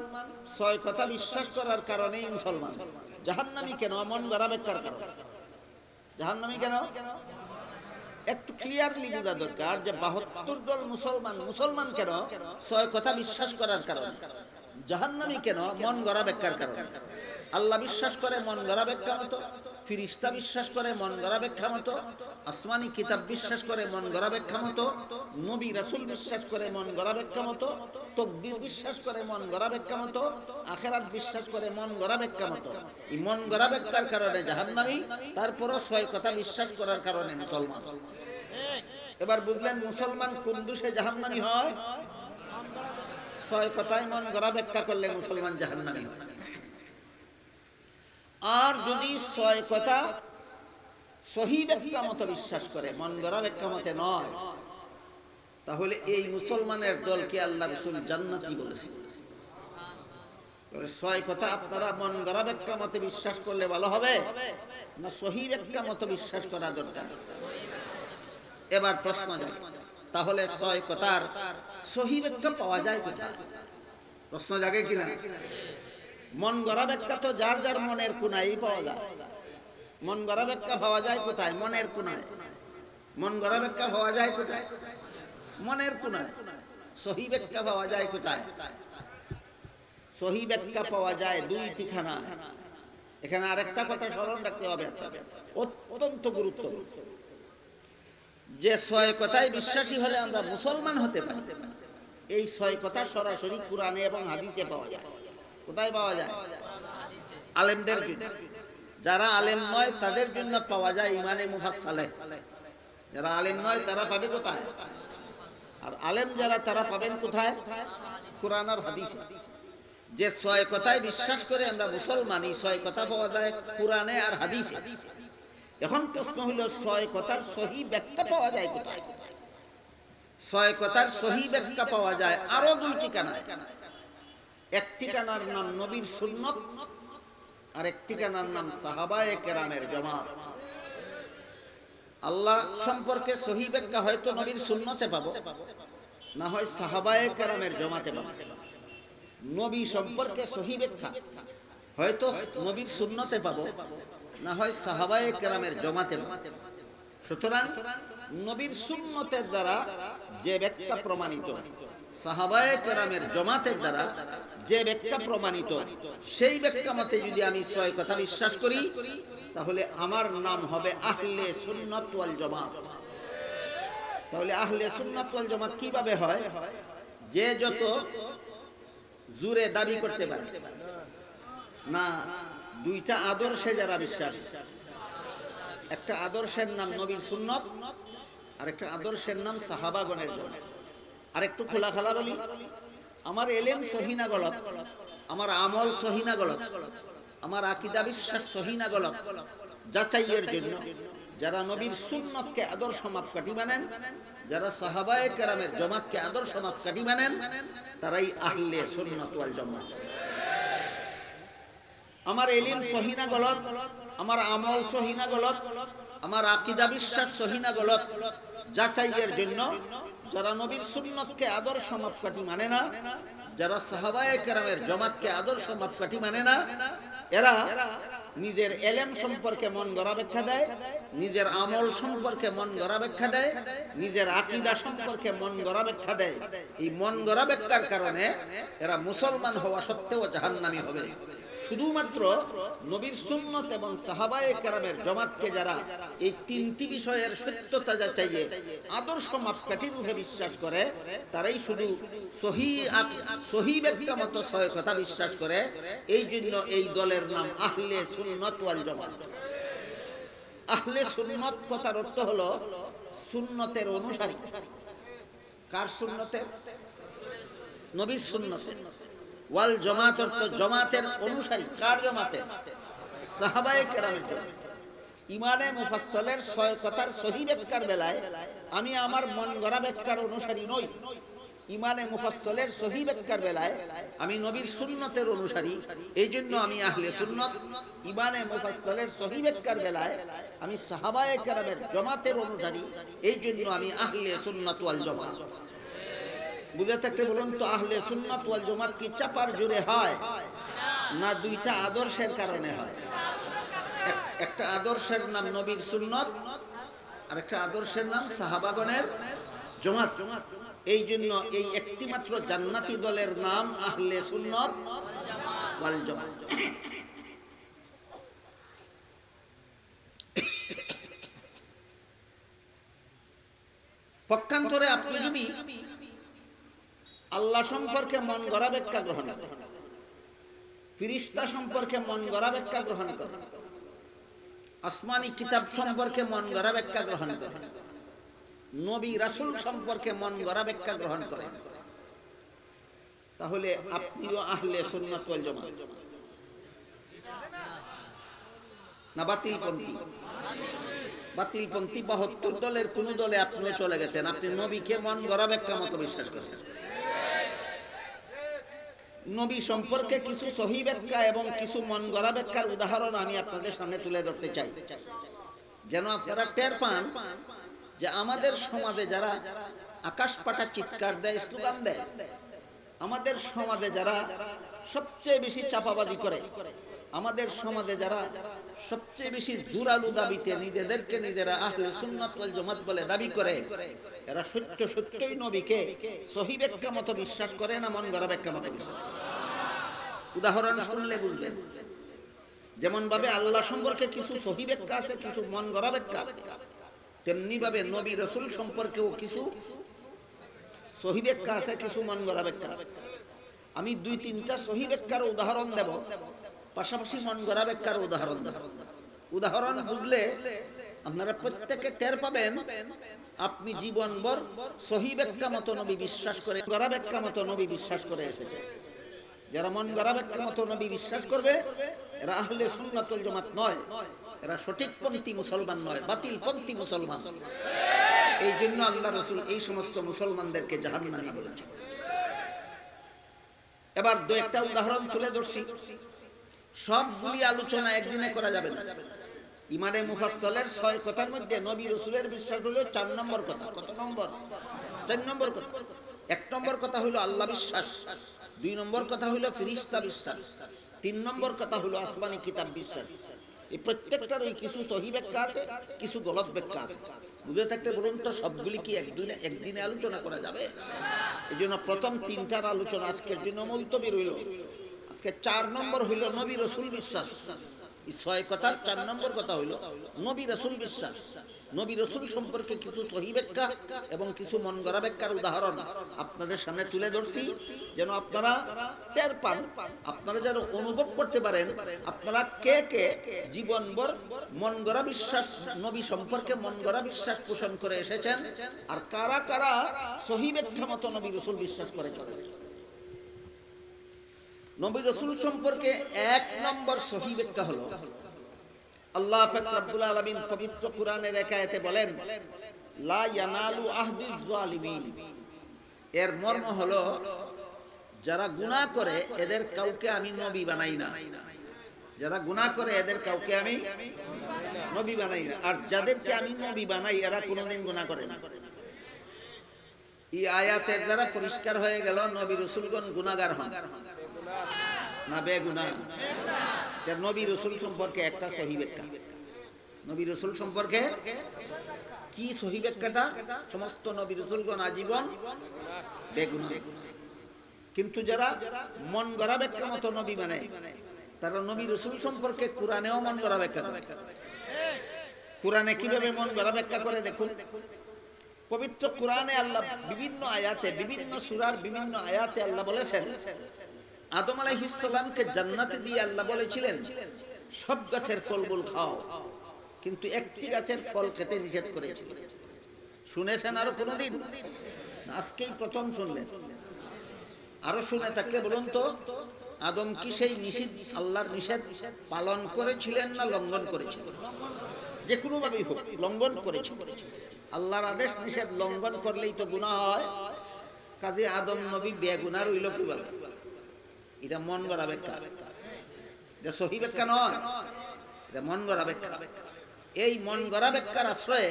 [SPEAKER 1] 6 কথা বিশ্বাস করার কারণেই মুসলমান। জাহান্নামী কেন? মন গড়া ব্যাখ্যার কারণে। জাহান্নামী কেন? একটু ক্লিয়ারলি বোঝা দরকার যে 72 দল মুসলমান, মুসলমান কেন? 6 কথা বিশ্বাস করার কারণে। জাহান্নামী কেন? মন গড়া ব্যাখ্যার কারণে। আল্লাহ বিশ্বাস করে মন গড়া ব্যাখ্যা মতো, ফিরিস্তা বিশ্বাস করে মন গড়া ব্যাখ্যা মতো, আসমানি কিতাব বিশ্বাস করে মন গড়া ব্যাখ্যা মতো, নবী রাসূল বিশ্বাস করে মন গড়া ব্যাখ্যা মতো, তাকদীর বিশ্বাস করে মন গড়া ব্যাখ্যা মতো, আখিরাত বিশ্বাস করে মন গড়া ব্যাখ্যা মতো। এই মন গড়া ব্যাখ্যার কারণে জাহান্নামী, তারপরও 6 কথা বিশ্বাস করার কারণে মুসলমান। এবার বুঝলেন মুসলমান কোন দোষে জাহান্নামী হয়? 6 কথায় মন গড়া ব্যাখ্যা করলে মুসলমান জাহান্নামী হয়। আর যদি 6 কথা সহি ব্যাখ্যা মতো বিশ্বাস করে, মন গড়া ব্যাখ্যা মতে নয়, তাহলে এই মুসলমানের দলকে আল্লাহ রাসূল জান্নাতি বলেছেন। 6 কথা আপনারা মন গড়া ব্যাখ্যা মতে বিশ্বাস করলে ভালো হবে না সহি ব্যাখ্যা মতো বিশ্বাস করা দরকার? এবার প্রশ্ন যায়, তাহলে 6 কথার সহি ব্যাখ্যা পাওয়া যায় কোথায়? প্রশ্ন জাগে কিনা? মন গড়া ব্যাখ্যা তো যার যার মনের কোণায় পাওয়া যায়। মন গড়া ব্যাখ্যা পাওয়া যায় কোথায়? মনের কোণায়। মন গড়া ব্যাখ্যা পাওয়া যায় কোথায়? মনের কোণায়। সহি ব্যাখ্যা পাওয়া যায় কোথায়? সহি ব্যাখ্যা পাওয়া যায় 2 ঠিকানা। এখানে আরেকটা কথা স্মরণ রাখতে হবে আপনাদের, অত্যন্ত গুরুত্বপূর্ণ, যে 6 কথায় বিশ্বাসী হলে আমরা মুসলমান হতে পারি। এই 6 কথা সরাসরি কোরআনে এবং হাদিসে পাওয়া যায়। কোথায় পাওয়া যায়? আলেমদের জন্য। যারা আলেম নয় তাদের জন্য পাওয়া যায় ইমানে মুফাসসালে। যারা আলেম নয় তারা পাবে কোথায়? আর আলেম যারা তারা পাবেন কোথায়? কোরআন আর হাদিসে। যে 6 কথায় বিশ্বাস করে আমরা মুসলমান, এই 6 কথা পাওয়া যায় কোরআনে আর হাদিসে। এখন প্রশ্ন হলো 6 কথার সহি ব্যাখ্যা পাওয়া যায় কোথায়? 6 কথার সহি ব্যাখ্যা পাওয়া যায় আরো 2 ঠিকানায়। এক ঠিকানার নাম নবীর সুন্নত, আর এক ঠিকানার নাম সাহাবায়ে কেরামের জামাত। আল্লাহ সম্পর্কে সহি ব্যাখ্যা হয়তো নবীর সুন্নতে পাবো, না হয় সাহাবায়ে কেরামের জামাতে পাবো। নবী সম্পর্কে সহি ব্যাখ্যা হয়তো নবীর সুন্নতে পাবো, না হয় সাহাবায়ে কেরামের জামাতে পাবো। সুতরাং নবীর সুন্নতের দ্বারা যে ব্যাখ্যা প্রমাণিত, সাহাবায়ে কেরামের জামাতের দ্বারা যে ব্যাখ্যা প্রমাণিত, সেই ব্যাখ্যা মতে যদি আমি 6 কথা বিশ্বাস করি, তাহলে আমার নাম হবে আহলে সুন্নাত ওয়াল জামাত। তাহলে আহলে সুন্নাত ওয়াল জামাত কিভাবে হয়? যে যত জোরে দাবি করতে পারে না, 2টা আদর্শে যারা বিশ্বাস, একটা আদর্শের নাম নবীর সুন্নত, আর একটা আদর্শের নাম সাহাবাগণের জামাত। আর একটু খোলাখালা বলি, আমার এলেম সহি না গলত, আমার আমল সহি না গলত, আমার আকীদা বিশ্বাস সহি না গলত, যাচাইয়ের জন্য যারা নবীর সুন্নতকে আদর্শ মাপকাঠি মানেন, যারা সাহাবায়ে কেরামের জামাতকে আদর্শ মাপকাঠি মানেন, তারাই আহলে সুন্নাত ওয়াল জামাত। আমার এলিম সহি না গলত, আমার আমল সহি না গলত, আমার আকীদা বিশ্বাস সহি না গলত, যাচাইয়ের জন্য যারা নবীর সুন্নতকে আদর্শ মাপকাঠি মানে না, যারা সাহাবায়ে কেরামের জামাতকে আদর্শ মাপকাঠি মানে না, এরা নিজের এলেম সম্পর্কে মন গড়া ব্যাখ্যা দেয়, নিজের আমল সম্পর্কে মন গড়া ব্যাখ্যা দেয়, নিজের আকীদা সম্পর্কে মন গড়া ব্যাখ্যা দেয়। এই মন গড়া ব্যাখ্যার কারণে এরা মুসলমান হওয়া সত্ত্বেও জাহান্নামী হবে। শুধুমাত্র নবীর সুন্নত এবং সাহাবায়ে কেরামের জামাতকে যারা এই 3টি বিষয়ের সত্যতা যাচাইয়ে আদর্শ মাপকাঠি রূপে বিশ্বাস করে, তারাই শুধু সহি ব্যাখ্যা মতো 6 কথা বিশ্বাস করে। এই জন্য এই দলের নাম আহলে সুন্নাত ওয়াল জামাত। আহলে সুন্নাত কথার অর্থ হলো সুন্নতের অনুসারী। কার সুন্নতের? নবীর সুন্নতের। ওয়াল জামাত অর্থ জামাতের অনুসারী। কার জামাতের? সাহাবায়ে কেরামের জামাত। ইমানে মুফাসসালের 6 কথার সহি ব্যাখ্যার বেলায় আমি আমার মন গড়া ব্যাখ্যার অনুসারী নই। ইমানে মুফাসসালের সহি ব্যাখ্যার বেলায় আমি নবীর সুন্নতের অনুসারী, এই জন্য আমি আহলে সুন্নত। ইমানে মুফাসসালের সহি ব্যাখ্যার বেলায় আমি সাহাবায়ে কেরামের জামাতের অনুসারী, এই জন্য আমি আহলে সুন্নাত ওয়াল জামাত। বুঝে থাকতে বলুন তো, আহলে সুন্নাত ওয়াল জামাত কি চাপার জোরে হয়, না 2টা আদর্শের কারণে হয়? একটা আদর্শের নাম নবীর সুন্নত, আর একটা আদর্শের নাম সাহাবাগণের জামাত। এই জন্য এই একটি মাত্র জান্নাতি দলের নাম আহলে সুন্নাত ওয়াল জামাত। পক্ষান্তরে আপনি যদি আল্লাহ সম্পর্কে মন গড়া ব্যাখ্যা গ্রহণ করেন, ফেরেশতা সম্পর্কে মন গড়া ব্যাখ্যা গ্রহণ করেন, আসমানি কিতাব সম্পর্কে মন গড়া ব্যাখ্যা গ্রহণ করেন, নবী রাসূল সম্পর্কে মন গড়া ব্যাখ্যা গ্রহণ করেন, তাহলে আপনিও আহলে সুন্নাত ওয়াল জামাত না বাতিলপন্থী? বাতিলপন্থী 72 দলের কোন দলে আপনিও চলে গেছেন। আপনি নবীকে মন গড়া ব্যাখ্যা মতো বিশ্বাস করেন। নবী সম্পর্কে কিছু সহি ব্যাখ্যা এবং কিছু মন গড়া ব্যাখ্যার উদাহরণ আমি আপনাদের সামনে তুলে ধরতে চাই, যেন আপনারা টের পান যে আমাদের সমাজে যারা আকাশ পাটা চিৎকার দেয়, স্লোগান দেয়, আমাদের সমাজে যারা সবচেয়ে বেশি চাপাবাজি করে, আমাদের সমাজে যারা সবচেয়ে বেশি জোরালো দাবিতে নিজেদেরকে নিজেরা আহলে সুন্নাত ওয়াল জামাত বলে দাবি করে, এরা সত্যই নবীকে সহি ব্যাখ্যা মতো বিশ্বাস করে না মন গড়া ব্যাখ্যা মতো বিশ্বাস? উদাহরণ শুনলে বুঝবেন। যেমন ভাবে আল্লাহ সম্পর্কে কিছু সহি ব্যাখ্যা আছে, কিছু মন গড়া ব্যাখ্যা আছে, তেমনি ভাবে নবী রাসূল সম্পর্কেও কিছু সহি ব্যাখ্যা আছে, কিছু মন গড়া ব্যাখ্যা আছে। আমি 2-3টা সহি ব্যাখ্যার উদাহরণ দেব, পাশাপাশি মন গড়া ব্যাখ্যার উদাহরণ দেব। উদাহরণ বুঝলে আপনারা প্রত্যেকে টের পাবেন আপনি জীবনভর সহি ব্যাখ্যা মতো নবী বিশ্বাস করে, গড়া ব্যাখ্যা মতো নবী বিশ্বাস করে এসেছে। যারা মন গড়া ব্যাখ্যার মতো নবী বিশ্বাস করবে এরা আহলে সুন্নাত ওয়াল জামাত নয়, এরা সঠিকপন্থী মুসলমান নয়, বাতিলপন্থী মুসলমান। এই জন্য আল্লাহ রাসূল এই সমস্ত মুসলমানদেরকে জাহান্নামী বলেছেন। এবার দু একটা উদাহরণ তুলে ধরছি, সবগুলি আলোচনা একদিনে করা যাবে না। ইমানে মুফাসসালের 6 কথার মধ্যে নবী রাসূলের বিশ্বাস হলো 4 নম্বর কথা। কত নম্বর? 4 নম্বর কথা। 1 নম্বর কথা হলো আল্লাহ বিশ্বাস, 2 নম্বর কথা হলো ফেরেশতা বিশ্বাস, 3 নম্বর কথা হলো আসমানি কিতাব বিশ্বাস। এই প্রত্যেকটার ওই কিছু সহিহ ব্যাখ্যা আছে, কিছু গলত ব্যাখ্যা আছে। বুঝে থাকতে বলুন তো সবগুলি কি একদিনে আলোচনা করা যাবে? এই জন্য প্রথম 3টার আলোচনা আজকের জন্য মুলতবি রইল। আজকে 4 নম্বর হইল নবী রাসূল বিশ্বাস। এই 6 কথার 4 নম্বর কথা হইল নবী রাসূল বিশ্বাস। নবী রাসূল সম্পর্কে কিছু সহিহ ব্যাখ্যা এবং কিছু মন গড়া ব্যাখ্যার উদাহরণ আপনাদের সামনে তুলে ধরছি, যেন আপনারা টের পান, আপনারা যেন অনুভব করতে পারেন আপনারা কে কে জীবনভর মন গড়া বিশ্বাস, নবী সম্পর্কে মন গড়া বিশ্বাস পোষণ করে এসেছেন, আর কারা কারা সহিহ ব্যাখ্যা মতো নবী রাসূল বিশ্বাস করে চলেছেন। নবী রাসূল সম্পর্কে 1 নম্বর সহিহ ব্যাখ্যা হলো আল্লাহ পাক রব্বুল আলামিন পবিত্র কোরআনের এক আয়াতে বলেন, লা ইয়ানালু আহদিজ জালিমিন। এর মর্ম হলো যারা গুনাহ করে এদের কাউকে আমি নবী বানাই না। যারা গুনাহ করে এদের কাউকে আমি নবী বানাই না, আর যাদেরকে আমি নবী বানাই এরা কোনোদিন গুনাহ করে না। এই আয়াতের দ্বারা পরিষ্কার হয়ে গেল নবী রাসূলগণ গুনাহগার হন না বেগুনাহ। এটা নবী রাসূল সম্পর্কে একটা সহিহ ব্যাখ্যা। নবী রাসূল সম্পর্কে কি সহিহ ব্যাখ্যাটা? সমস্ত নবী রাসূলগণ আজীবন বেগুনাহ। কিন্তু যারা মন গড়া ব্যাখ্যা মতো নবী বানায় তারা নবী রাসূল সম্পর্কে কোরআনেও মন গড়া ব্যাখ্যা করে। কোরআনে কিভাবে মন গড়া ব্যাখ্যা করে দেখুন। পবিত্র কোরআনে আল্লাহ বিভিন্ন আয়াতে, বিভিন্ন সূরার বিভিন্ন আয়াতে আল্লাহ বলেছেন আদম আলাইহিস সালামকে জান্নাতে দিয়ে আল্লাহ বলেছিলেন সব গাছের ফলমূল খাও, কিন্তু একটি গাছের ফল খেতে নিষেধ করেছিলেন। শুনেছেন আরো কোনদিন? আজকেই প্রথম শুনলেন। আরো শুনে থাকলে বলুন তো আদম কি সেই নিষেধ, আল্লাহর নিষেধ পালন করেছিলেন না লঙ্ঘন করেছিলেন? যে কোনো ভাবেই হোক লঙ্ঘন করেছিলেন। আল্লাহর আদেশ নিষেধ লঙ্ঘন করলেই তো গুনাহ হয়, কাজে আদম নবী বেগুনাহ রইল কিভাবে? এটা মন গড়া ব্যাখ্যা, এটা সহিহ ব্যাখ্যা নয়, এটা মন গড়া ব্যাখ্যা। এই মন গড়া ব্যাখ্যার আশ্রয়ে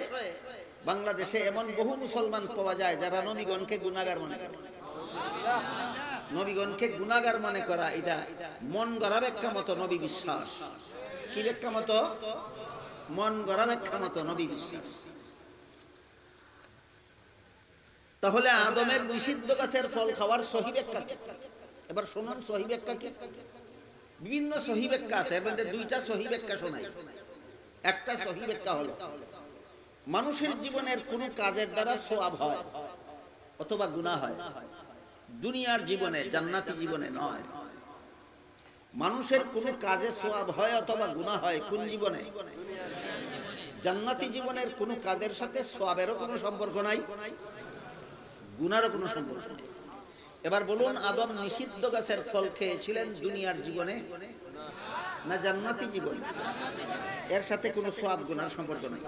[SPEAKER 1] বাংলাদেশে এমন বহু মুসলমান পাওয়া যায় যারা নবীগণকে গুনাহগার মনে করে। নবীগণকে গুনাহগার মনে করা এটা মন গড়া ব্যাখ্যা মতো নবী বিশ্বাস। কি ব্যাখ্যা মতো? মন গড়া ব্যাখ্যা মতো নবী বিশ্বাস। তাহলে আদমের নিষিদ্ধ গাছের ফল খাওয়ার সহিহ ব্যাখ্যা কি? এবার শুনুন সহিহ ব্যাখ্যা কি। বিভিন্ন সহিহ ব্যাখ্যা আছে, এর মধ্যে 2টা সহিহ ব্যাখ্যা শোনাই। একটা সহিহ ব্যাখ্যা হলো মানুষের জীবনের কোনো কাজের দ্বারা সওয়াব হয় অথবা গুনাহ হয়, দুনিয়ার জীবনে, জান্নাতি জীবনে নয়। মানুষের কোনো কাজে সওয়াব হয় অথবা গুনাহ হয় কোন জীবনে? জান্নাতি জীবনের কোনো কাজের সাথে সওয়াবেরও কোনো সম্পর্ক নাই, গুনাহরও কোনো সম্পর্ক নেই। এবার বলুন আদম নিষিদ্ধ গাছের ফল খেয়েছিলেন দুনিয়ার জীবনে না জান্নাতি জীবনে? এর সাথে কোনো সওয়াব গুনাহর সম্পর্ক নাই।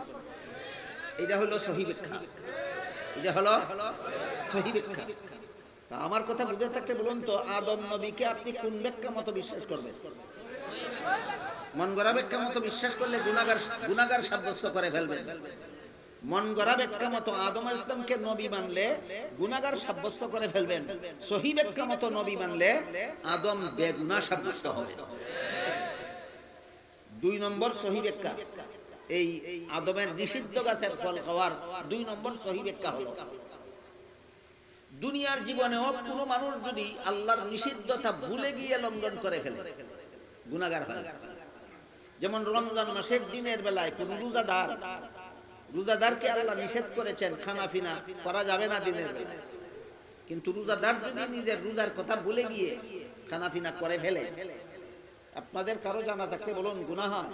[SPEAKER 1] এটা হলো সহিহ ব্যাখ্যা, এটা হলো সহিহ ব্যাখ্যা। আমার কথা বুঝে থাকতে বলুন তো আদম নবীকে আপনি কোন ব্যাখ্যা মতো বিশ্বাস করবেন? মন গড়া ব্যাখ্যা মতো বিশ্বাস করলে গুনাহগার সাব্যস্ত করে ফেলবেন। মন গড়া ব্যাখ্যা মতো আদম আলাইহিস সালামকে নবী মানলে গুনাহগার সাব্যস্ত করে ফেলবেন। সহিহ ব্যাখ্যা মতো নবী মানলে আদম বেগুনাহ সাব্যস্ত হবে। 2 নম্বর সহিহ ব্যাখ্যা এই আদমের নিষিদ্ধ গাছের ফল খাওয়ার 2 নম্বর সহিহ ব্যাখ্যা হলো দুনিয়ার জীবনেও কোনো মানুষ যদি আল্লাহর নিষিদ্ধতা ভুলে গিয়ে লঙ্ঘন করে ফেলে গুনাহগার হয়। যেমন রমজান মাসের দিনের বেলায় কোন রোজাদারকে আল্লাহ নিষেধ করেছেন খানা পিনা করা যাবে না দিনের বেলায়, কিন্তু রোজাদার যদি নিজের রোজার কথা ভুলে গিয়ে খানা পিনা করে ফেলে, আপনাদের কারো জানা থাকতে বলুন গুনাহ হয়?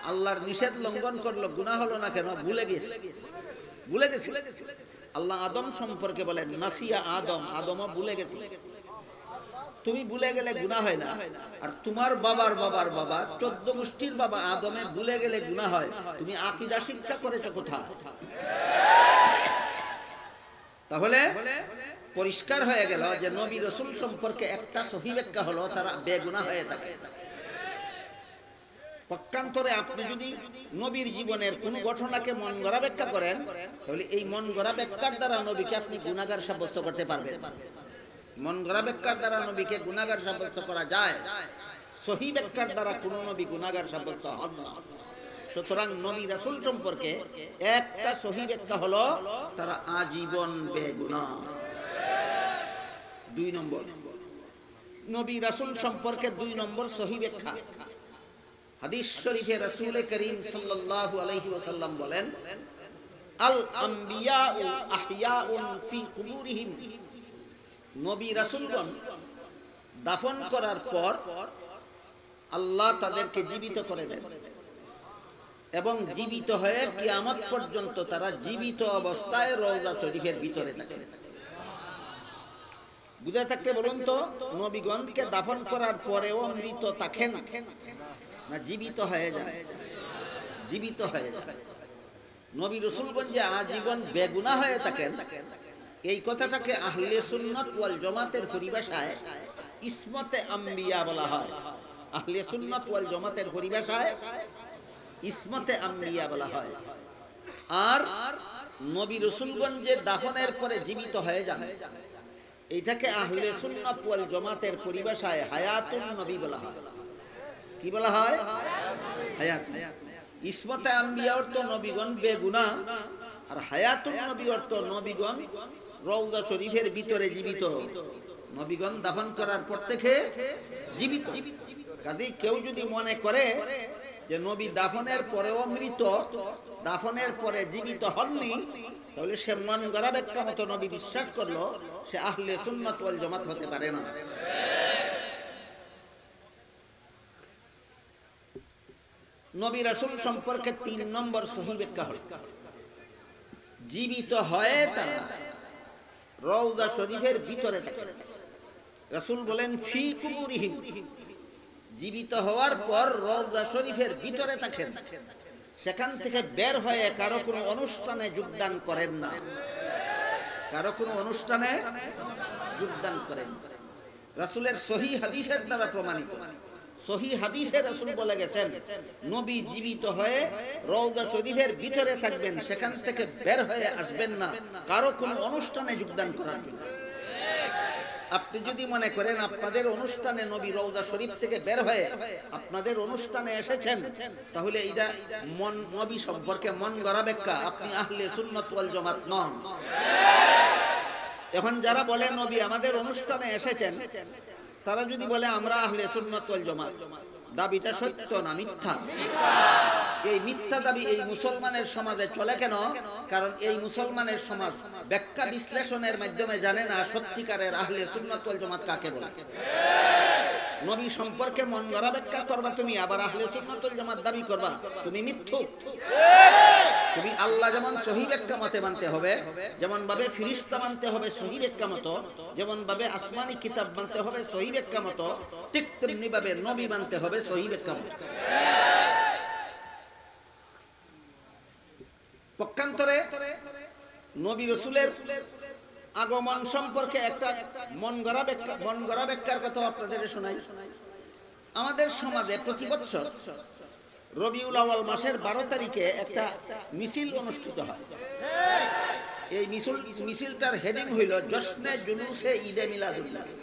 [SPEAKER 1] আল্লাহর নিষেধ লঙ্ঘন করলো, গুনাহ হলো না কেন? ভুলে গেছে। আল্লাহ আদম সম্পর্কে বলেন নাসিয়া আদম, আদমও ভুলে গেছে। তুমি ভুলে গেলে গুনাহ হয় না, আর তোমার বাবার বাবার বাবা 14 গোষ্ঠীর বাবা আদমে ভুলে গেলে গুনাহ হয়। তুমি আকীদা শিক্ষা করেছো কোথায়? তাহলে পরিষ্কার হয়ে গেল যে নবী রাসূল সম্পর্কে একটা সহিহ ব্যাখ্যা হলো তারা বেগুনাহ হয়ে থাকে। পক্ষান্তরে আপনি যদি নবীর জীবনের কোন ঘটনাকে মন গড়া ব্যাখ্যা করেন, তাহলে এই মন গড়া ব্যাখ্যার দ্বারা নবীকে আপনি গুনাহগার সাব্যস্ত করতে পারবেন। মন গড়া ব্যাখ্যার দ্বারা নবীকে গুনাহগার সাব্যস্ত করা যায়, সহিহ ব্যাখ্যার দ্বারা কোন নবী গুনাহগার সাব্যস্ত হন না। সুতরাং নবী রাসূল সম্পর্কে একটা সহিহ ব্যাখ্যা হলো তারা আজীবন বেগুনাহ। 2 নম্বর, নবী রাসূল সম্পর্কে 2 নম্বর সহিহ ব্যাখ্যা। হাদিস শরীফে রাসূল করিম সাল্লাল্লাহু আলাইহি ওয়াসাল্লাম বলেন, আল আমবিয়াউ আহইয়াউন ফি কুবুরিহিম, নবী রাসূলগণ দাফন করার পর আল্লাহ তাদেরকে জীবিত করে দেন এবং জীবিত হয়ে কিয়ামত পর্যন্ত তারা জীবিত অবস্থায় রওজা শরীফের ভিতরে থাকে। বুঝে থাকতে বলুন তো, নবীগণকে দাফন করার পরেও মৃত থাকেন না জীবিত হয়ে যায়? জীবিত হয়ে যায়। নবী রাসূলগণ যে আজীবন বেগুনাহ হয়ে থাকেন, এই কথাটাকে আহলে সুন্নাত ওয়াল জামাতের পরিভাষায় ইসমতে আম্বিয়া বলা হয়। আহলে সুন্নাত ওয়াল জামাতের পরিভাষায় ইসমতে আম্বিয়া বলা হয়। আর নবী রাসূলগণ যে দাফনের পরে জীবিত হয়ে যান, এটাকে আহলে সুন্নাত ওয়াল জামাতের পরিভাষায় হায়াতুন নবী বলা হয়। কি বলা হয়? হায়াত। ইসমতে আম্বিয়া অর্থ নবীগণ বেগুনাহ, আর হায়াতুন নবী অর্থ নবীগণ রওজা শরীফের ভিতরে জীবিত। নবীগণ দাফন করার পর থেকে জীবিত। কাজেই কেউ যদি মনে করে যে নবী দাফনের পরেও মৃত, দাফনের পরে জীবিত হননি, তাহলে সে মন গড়া ব্যাখ্যা মতো নবী বিশ্বাস করলো, সে আহলে সুন্নাত ওয়াল জামাত হতে পারে না। নবী রাসূল সম্পর্কে 3 নম্বর সহিহ ব্যাখ্যা হল, জীবিত হয়ে তারা রওজা শরীফের ভিতরে থাকে। রাসূল বলেন ফি কুবুরিহিম, জীবিত হওয়ার পর রওজা শরীফের ভিতরে থাকেন, সেখান থেকে বের হয়ে কারো কোনো অনুষ্ঠানে যোগদান করেন না। কারো কোনো অনুষ্ঠানে যোগদান করেন। রাসূলের সহিহ হাদিসের দ্বারা প্রমাণিত। সহিহ হাদিসে রাসূল বলে গেছেন, নবী জীবিত হয়ে রওজা শরীফের ভিতরে থাকবেন, সেখান থেকে বের হয়ে আসবেন না কারো কোনো অনুষ্ঠানে যোগদান করার জন্য। আপনি যদি মনে করেন আপনাদের অনুষ্ঠানে নবী রওজা শরীফ থেকে বের হয়ে আপনাদের অনুষ্ঠানে এসেছেন, তাহলে এটা নবী সম্পর্কে মন গড়া ব্যাখ্যা, আপনি আহলে সুন্নাত ওয়াল জামাত নন। এখন যারা বলে নবী আমাদের অনুষ্ঠানে এসেছেন, তারা যদি বলে আমরা আহলে সুন্নাত ওয়াল জামাত, দাবিটা সত্য না মিথ্যা? এই মিথ্যা দাবি এই মুসলমানের সমাজে চলে কেন? কারণ এই মুসলমানের সমাজ ব্যাখ্যা বিশ্লেষণের মাধ্যমে জানে না সত্যিকারের আহলে সুন্নাত ওয়াল জামাত কাকে বলে। নবী সম্পর্কে মন গড়া ব্যাখ্যা করবা তুমি, আবার আহলে সুন্নাত ওয়াল জামাত দাবি করবা, তুমি মিথ্যুক। তুমি আল্লাহ যেমন সহিহ ব্যাখ্যা মতে মানতে হবে, যেমন ভাবে ফেরেশতা মানতে হবে সহিহ ব্যাখ্যা মতো, যেমন ভাবে আসমানি কিতাব মানতে হবে সহিহ ব্যাখ্যা মতো, ঠিক তেমনি ভাবে নবী মানতে হবে সহিহ ব্যাখ্যা মতো। পক্ষান্তরে নবী রাসূলের আগমন সম্পর্কে একটা মন গড়া ব্যাখ্যার কথা আপনাদের শোনাই। আমাদের সমাজে প্রতি বছর রবিউল আউয়াল মাসের 12 তারিখে একটা মিছিল অনুষ্ঠিত হয়। এই মিছিলটার হেডিং হইল জশ্নে জুলুসে ঈদে মিলাদুন নবী।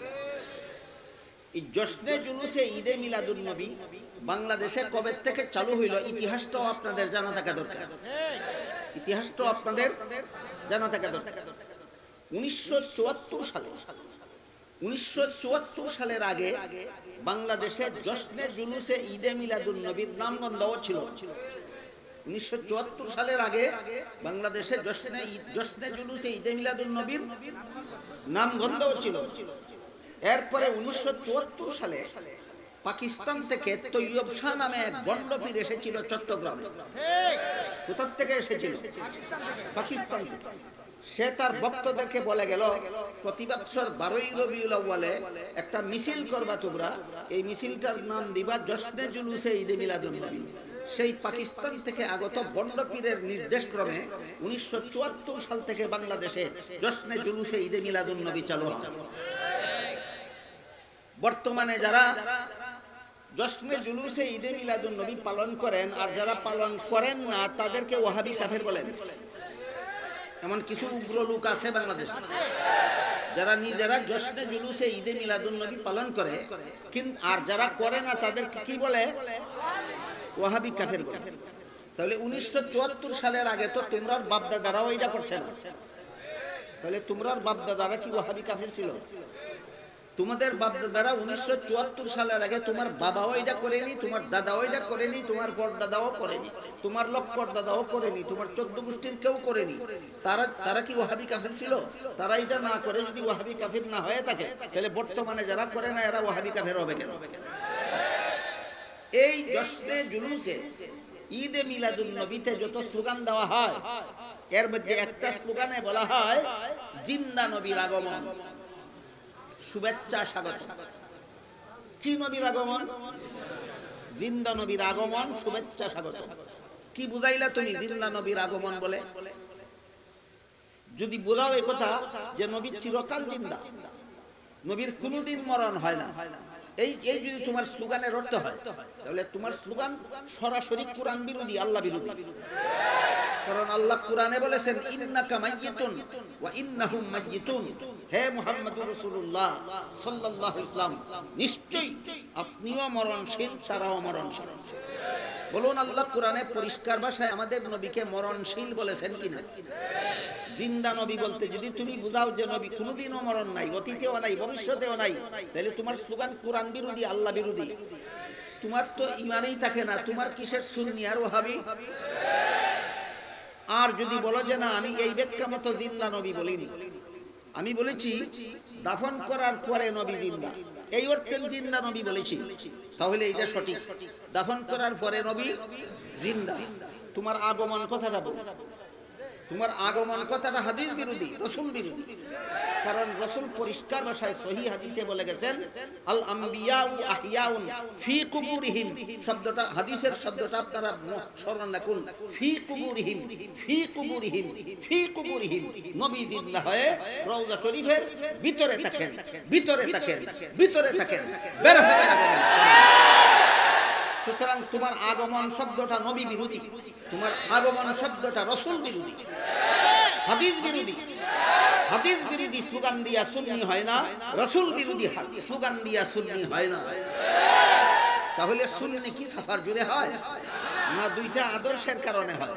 [SPEAKER 1] এই জশ্নে জুলুসে ঈদে মিলাদুন নবী বাংলাদেশে কবে থেকে চালু হইল ইতিহাসটাও আপনাদের জানা থাকা দরকার। ইতিহাসটাও আপনাদের জানা থাকা দরকার। 1974 সালের আগে বাংলাদেশে জশ্নে জুলুসে ঈদে মিলাদুন নবীর নামগন্ধও ছিল। 1974 সালের আগে বাংলাদেশে জশ্নে জুলুসে ঈদে মিলাদুন নবীর নামগন্ধও ছিল। এরপরে 1974 সালে পাকিস্তান থেকে তৈয়ব শাহ নামে এক বন্ড পীর এসেছিল চট্টগ্রামে। কোথা থেকে এসেছিল? পাকিস্তান থেকে। সে তার ভক্তদেরকে বলে গেল, প্রতি বছর 12ই রবিউল আউয়ালে একটা মিছিল করবা তোমরা, এই মিছিলটার নাম দিবা জশ্নে জুলুসে ঈদে মিলাদুন নবী। সেই পাকিস্তান থেকে আগত বন্ড পীরের নির্দেশ ক্রমে 1974 সাল থেকে বাংলাদেশে জশ্নে জুলুসে ঈদে মিলাদুন নবী চালু হয়। বর্তমানে যারা জশ্নে জুলুসে ঈদে মিলাদুন নবী পালন করেন আর যারা পালন করেন না তাদেরকে ওয়াহাবি কাফের বলেন। এমন কিছু উগ্র লোক আছে বাংলাদেশে যারা নিজেরা জশ্নে জুলুসে ঈদে মিলাদুন নবী পালন করে, কিন্তু আর যারা করে না তাদেরকে কি বলে? ওয়াহাবি কাফের বলে। তাহলে 1974 সালের আগে তো তোমরার বাপদাদারাও এটা করছে না, তাহলে তোমরার বাপদাদারা কি ওয়াহাবি কাফের ছিল? তোমাদের বাপদাদারা 1974 সালের আগে তোমার বাবাও এটা করেনি, তোমার দাদাও এটা করেনি, তোমার পরদাদাও করেনি, তোমার লক্কর দাদাও করেনি, তোমার 14 গোষ্ঠীর কেউ করেনি। তারা কি ওয়াহাবি কাফের ছিল? তারা এটা না করে যদি ওয়াহাবি কাফের না হয়ে থাকে, তাহলে বর্তমানে যারা করে না এরা ওয়াহাবি কাফের হবে কেন? এই জশ্নে জুলুসে ঈদে মিলাদুন নবীতে যত স্লোগান দেওয়া হয়, এর মধ্যে একটা স্লোগানে বলা হয় জিন্দা নবীর আগমন, শুভেচ্ছা স্বাগত। কি নবীর আগমন? জিন্দা নবীর আগমন, শুভেচ্ছা স্বাগত। কি বুঝাইলা তুমি জিন্দা নবীর আগমন বলে? যদি বোঝাও এই কথা যে নবী চিরকাল জিন্দা, নবীর কোনোদিন মরণ হয় না, এই যদি তোমার স্লোগানের অর্থ হয়, তাহলে তোমার স্লোগান সরাসরি কোরআন বিরোধী, আল্লাহ বিরোধী। কারণ আল্লাহ কোরআনে বলেছেন ইন্নাকা মাইয়িতুন ওয়া ইন্নাহুম মাইয়িতুন, হে মুহাম্মদুর রাসূলুল্লাহ সাল্লাল্লাহু আলাইহি ওয়াসাল্লাম, নিশ্চয়ই আপনিও মরণশীল, তারাও মরণশীল। বলুন আল্লাহ কোরআনে পরিষ্কার ভাষায় আমাদের নবীকে মরণশীল বলেছেন কিনা? জিন্দা নবী বলতে যদি তুমি বুঝাও যে নবী কোনোদিনও মরণ নাই, অতীতেও নাই, ভবিষ্যতেও নাই, তাহলে তোমার স্লোগান কোরআন বিরোধী, আল্লাহ বিরোধী। তোমার তো ইমানই থাকে না, তোমার কিসের সুন্নি আর ওয়াহাবি? আর যদি বলো যে না আমি এই ব্যাখ্যা মতো জিন্দা নবী বলিনি, আমি বলেছি দাফন করার পরে নবী জিন্দা, এই অর্থে জিন্দা নবী বলেছি, তাহলে এটা সঠিক। দাফন করার পরে নবী জিন্দা। তোমার আগমন কথাটা বলো, তোমার আগমন কথাটা হাদিস বিরোধী, রাসূল বিরোধী। কারণ রাসূল পরিষ্কার ভাষায় সহিহ হাদিসে বলে গেছেন আল আমবিয়াউ আহইয়াউন ফি কুবুরিহিম, শব্দটা হাদিসের শব্দটা আপনারা স্মরণ রাখুন, ফি কুবুরিহিম, ফি কুবুরিহিম, ফি কুবুরিহিম। নবী জিন্দা হয়ে রওজা শরীফের ভিতরে থাকেন, ভিতরে থাকেন, ভিতরে থাকেন, বের হয়ে আগমন। সুতরাং তোমার আগমন শব্দটা নবী বিরোধী, তোমার আগমন শব্দটা রাসূল বিরোধী, হাদিস বিরোধী। হাদিস বিরোধী স্লোগান দিয়া সুন্নি হয় না, রাসূল বিরোধী স্লোগান দিয়া সুন্নি হয় না। তাহলে সুন্নি কি সাফার জুড়ে হয় না? দুইটা আদর্শের কারণে হয়।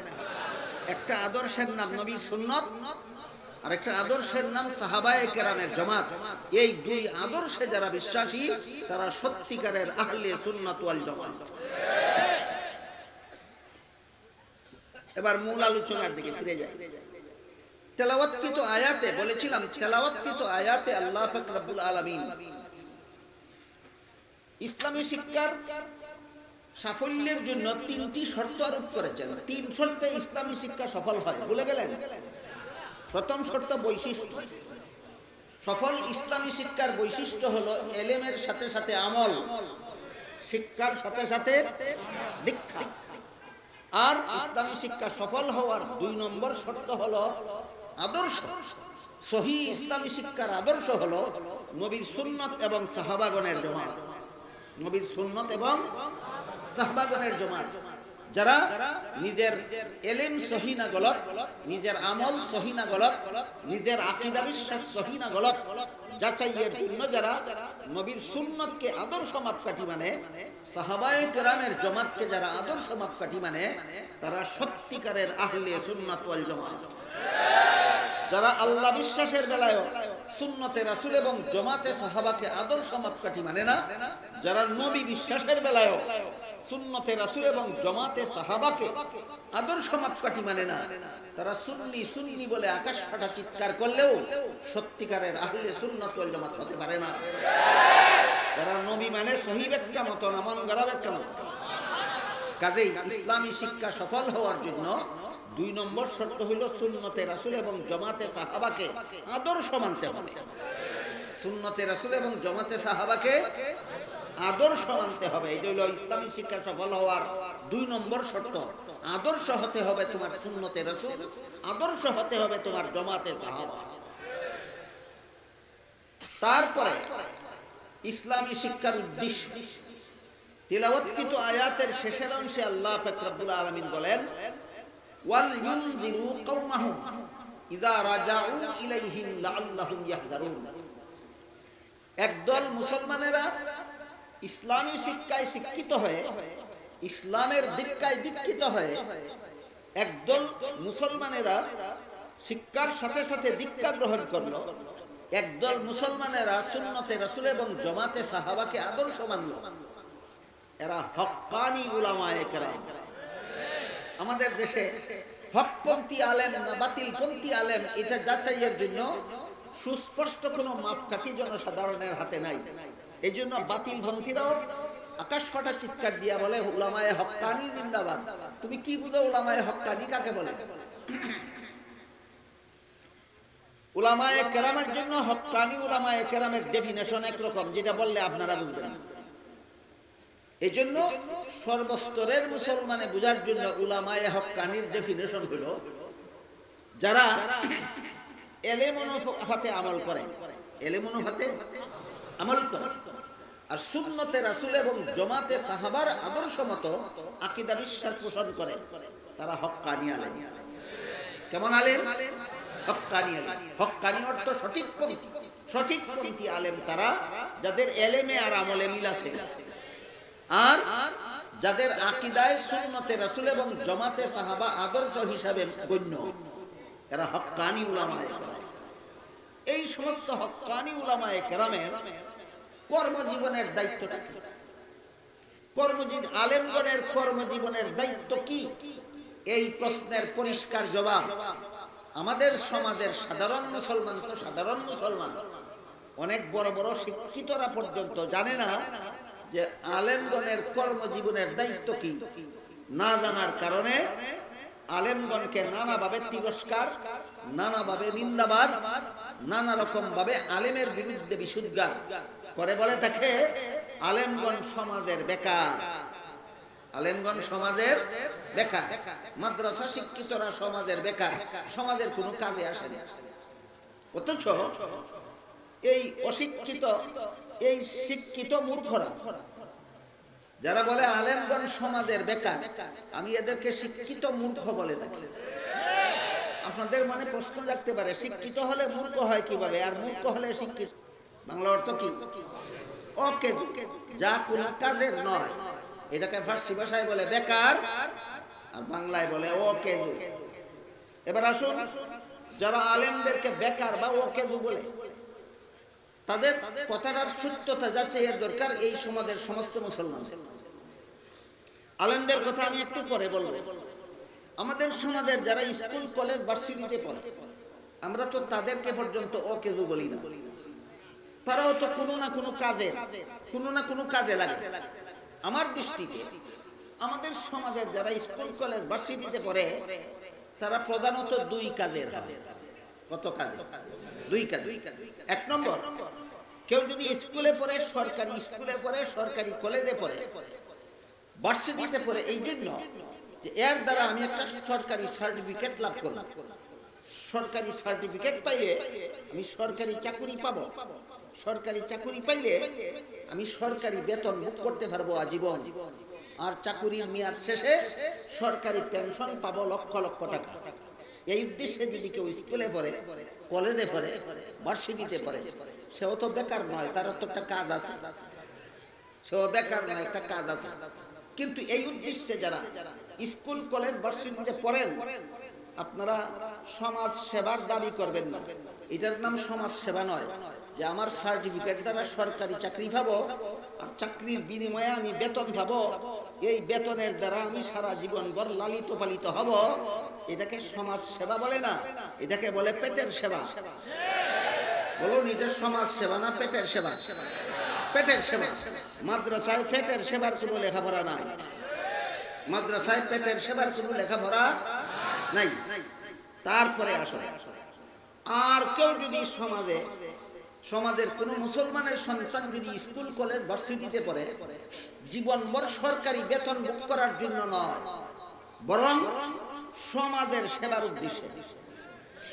[SPEAKER 1] একটা আদর্শের নাম নবীর সুন্নত, আর একটা আদর্শের নাম সাহাবায়ে কেরামের জামাত। এই দুই আদর্শে যারা বিশ্বাসী তারা সত্যিকারের আহলে সুন্নাত ওয়াল জামাত। এবার মূল আলোচনার দিকে ফিরে যাই। তেলাওয়াতকৃত আয়াতে বলেছিলাম, তেলাওয়াতকৃত আয়াতে আল্লাহ পাক রব্বুল আলামিন ইসলামী শিক্ষার সাফল্যের জন্য 3টি শর্ত আরোপ করেছেন। 3 শর্তে ইসলামী শিক্ষা সফল হয়, ভুলে গেলেন? প্রথম শর্ত বৈশিষ্ট্য। সফল ইসলামী শিক্ষার বৈশিষ্ট্য হলো এলেমের সাথে সাথে আমল, শিক্ষার সাথে সাথে দীক্ষা। আর ইসলামী শিক্ষা সফল হওয়ার 2 নম্বর শর্ত হলো আদর্শ। সহিহ ইসলামী শিক্ষার আদর্শ হলো নবীর সুন্নত এবং সাহাবাগণের জামাত। নবীর সুন্নত এবং সাহাবাগণের জামাত। যারা নিজের এলেম সহি না গলত, নিজের আমল সহি না গলত, নিজের আকীদা বিশ্বাস সহি না গলত যাচাইয়ের জন্য যারা নবীর সুন্নতকে আদর্শ মাপকাঠি মানে, সাহাবায়ে কেরামের জামাতকে যারা আদর্শ মাপকাঠি মানে, তারা সত্যিকারের আহলে সুন্নাত ওয়াল জামাত। যারা আল্লাহ বিশ্বাসের বেলায় সুন্নতে রাসূল এবং জামাতে সাহাবাকে আদর্শ মাপকাঠি মানে না, যারা নবী বিশ্বাসের বেলায় সুন্নতে রাসূল এবং জামাতে সাহাবাকে আদর্শ মাপকাঠি মানে না, তারা সুন্নি সুন্নি বলে আকাশ ফাটা চিৎকার করলেও সত্যিকারের আহলে সুন্নাত ওয়াল জামাত হতে পারে না। যারা নবী মানে সহিহ ব্যাখ্যা মত না, মন গড়া ব্যাখ্যা মত। কাজেই ইসলামী শিক্ষা সফল হওয়ার জন্য 2 নম্বর শর্ত হইল সুন্নতে রাসূল এবং জামাতে সাহাবাকে আদর্শ মানতে হবে। সুন্নতে রাসূল এবং জামাতে সাহাবাকে আদর্শ মানতে হবে। এই হইল ইসলামী শিক্ষা সফল হওয়ার 2 নম্বর শর্ত। আদর্শ হতে হবে তোমার সুন্নতে রাসূল, আদর্শ হতে হবে তোমার জামাতে সাহাবা। তারপরে ইসলামী শিক্ষার উদ্দেশ্য, তিলাওয়াতকৃত আয়াতের শেষের অংশে আল্লাহ পাক রব্বুল আলামিন বলেন, ওয়াল ইউনজিরু কওমাহুম ইযা রাজাউ ইলাইহিম লাআল্লাহুম ইয়াহযারুন। একদল মুসলমানেরা ইসলামী শিক্ষায় শিক্ষিত হয়ে, ইসলামের দীক্ষায় দীক্ষিত হয়ে, একদল মুসলমানেরা শিক্ষার সাথে সাথে দীক্ষা গ্রহণ করলো, একদল মুসলমানেরা সুন্নতে রাসূল এবং জামাতে সাহাবাকে আদর্শ মানল। এরা হক্কানি উলামায়ে কেরাম। আমাদের দেশে হকপন্থী আলেম না বাতিলপন্থী আলেম এটা যাচাইয়ের জন্য সুস্পষ্ট কোনো মাপকাঠি জনসাধারণের হাতে নাই। এই জন্য বাতিলপন্থীরাও আকাশ ফাটা চিৎকার দিয়া বলে উলামায়ে হক্কানি জিন্দাবাদ। তুমি কি বুঝো উলামায়ে হক্কানি কাকে বলে? উলামায়ে কেরামের জন্য হক্কানি উলামায়ে কেরামের ডেফিনেশন একরকম, যেটা বললে আপনারা বুঝবেন না। এই জন্য সর্বস্তরের মুসলমানে বুঝার জন্য উলামায়ে হক্কানির ডেফিনেশন হলো যারা এলেম অনুপাতে আমল করে, এলেম অনুপাতে আমল করে, আর সুন্নতে রাসূল এবং জামাতে সাহাবার আদর্শ মতো আকীদা বিশ্বাস পোষণ করে, তারা হক্কানি আলেম। কেমন আলেম? হক্কানি আলেম। হক্কানি অর্থ সঠিক পন্থী, সঠিক পন্থী আলেম তারা যাদের এলেমে আর আমলে মিল আছে, আর যাদের আকীদায় সুন্নতে রাসূল এবং জামাতে সাহাবা আদর্শ হিসাবে গণ্য, এরা হক্কানি উলামায়ে কেরাম। এই সমস্ত হক্কানি উলামায়ে কেরামের কর্মজীবনের দায়িত্বটা কি? আলেমগণের কর্মজীবনের দায়িত্ব কি? এই প্রশ্নের পরিষ্কার জবাব আমাদের সমাজের সাধারণ মুসলমান, তো সাধারণ মুসলমান অনেক বড় বড় শিক্ষিতরা পর্যন্ত জানে না যে আলেমগণের কর্মজীবনের দায়িত্ব কি। না জানার কারণে আলেমগণকে নানাভাবে তিরস্কার, নানাভাবে নিন্দাবাদ, নানা রকম ভাবে আলেমের বিরুদ্ধে বিশুদ্ধার করে, বলে তাকে আলেমগণ সমাজের বেকার, আলেমগণ সমাজের বেকার, মাদ্রাসা শিক্ষিতরা সমাজের বেকার, সমাজের কোনো কাজে আসে না। অথচ এই অশিক্ষিত, এই শিক্ষিত মূর্খরা যারা বলে আলেমগণ সমাজের বেকার, আমি এদেরকে শিক্ষিত মূর্খ বলে থাকি। আপনাদের মনে প্রশ্ন জাগতে পারে, শিক্ষিত হলে মূর্খ হয় কিভাবে, আর মূর্খ হলে শিক্ষিত? বাংলা অর্থ কি? ওকে, যা কোনো কাজের নয়, এটাকে ফার্সি ভাষায় বলে বেকার, আর বাংলায় বলে ওকে। এবার আসুন, যারা আলেমদেরকে বেকার বা ওকে বলে, তাদের কথাটার সত্যতা যাচাইয়ের দরকার এই সমাজের সমস্ত মুসলমান। আলেমদের কথা আমি একটু পরে বলবো। আমাদের সমাজের যারা স্কুল কলেজ ভার্সিটিতে পড়ে, আমরা তো তাদেরকে পর্যন্ত অকেজু বলি না। তারাও তো কোনো না কোনো কাজে লাগে। আমার দৃষ্টিতে আমাদের সমাজের যারা স্কুল কলেজ ভার্সিটিতে পড়ে, তারা প্রধানত 2 কাজের হয়। কত কাজে? 2 কাজে। 1 নম্বর, কেউ যদি স্কুলে পড়ে, সরকারি স্কুলে পড়ে, সরকারি কলেজে পড়ে, ভার্সিটিতে পড়ে, এই জন্য যে এর দ্বারা আমি একটা সরকারি সার্টিফিকেট লাভ করলাম, সরকারি সার্টিফিকেট পাইলে আমি সরকারি চাকরি পাবো, সরকারি চাকরি পাইলে আমি সরকারি বেতন ভোগ করতে পারবো আজীবন, আর চাকরির মেয়াদ শেষে সরকারি পেনশন পাবো লক্ষ লক্ষ টাকা। এই উদ্দেশ্যে যদি কেউ স্কুলে পড়ে, কলেজে পড়ে, ভার্সিটিতে পড়ে, সেও তো বেকার নয়, তার তো একটা কাজ আছে। সেও বেকার নয়, একটা কাজ আছে। কিন্তু এই উদ্দেশ্যে যারা স্কুল কলেজ ভার্সিটিতে পড়েন, আপনারা সমাজ সেবার দাবি করবেন না। এটার নাম সমাজ সেবা নয়, যে আমার সার্টিফিকেট দ্বারা সরকারি চাকরি পাবো, আর চাকরির বিনিময়ে আমি বেতন পাবো, এই বেতনের দ্বারা আমি সারা জীবন ভর লালিত পালিত হব। এটাকে সমাজ সেবা বলে না, এটাকে বলে পেটের সেবা। বলুন, এটা সমাজ সেবা না পেটের সেবা? পেটের সেবা। মাদ্রাসায় পেটের সেবার কোনো লেখাপড়া নাই, মাদ্রাসায় পেটের সেবার কোনো লেখাপড়া নাই। তারপরে আসলে আর কেউ যদি সমাজের কোন মুসলমানের সন্তান যদি স্কুল কলেজ ভার্সিটিতে পড়ে, জীবনভর সরকারি বেতন ভোগ করার জন্য নয়, বরং সমাজের সেবার উদ্দেশ্যে।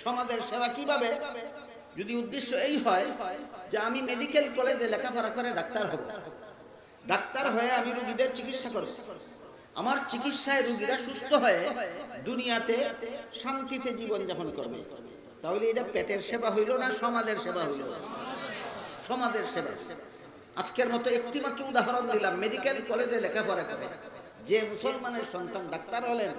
[SPEAKER 1] সমাজের সেবা কিভাবে? যদি উদ্দেশ্য এই হয় যে আমি মেডিকেল কলেজে লেখাপড়া করে ডাক্তার হব, ডাক্তার হয়ে আমি রোগীদের চিকিৎসা করব, আমার চিকিৎসায় রোগীরা সুস্থ হয়ে দুনিয়াতে শান্তিতে জীবন যাপন করবে, তাহলে এটা পেটের সেবা হইল না সমাজের সেবা হইল? সমাজের সেবা। আজকের মতো একটি মাত্র উদাহরণ দিলাম। মেডিকেল কলেজে লেখাপড়া করে যে মুসলমানের সন্তান ডাক্তার হলেন,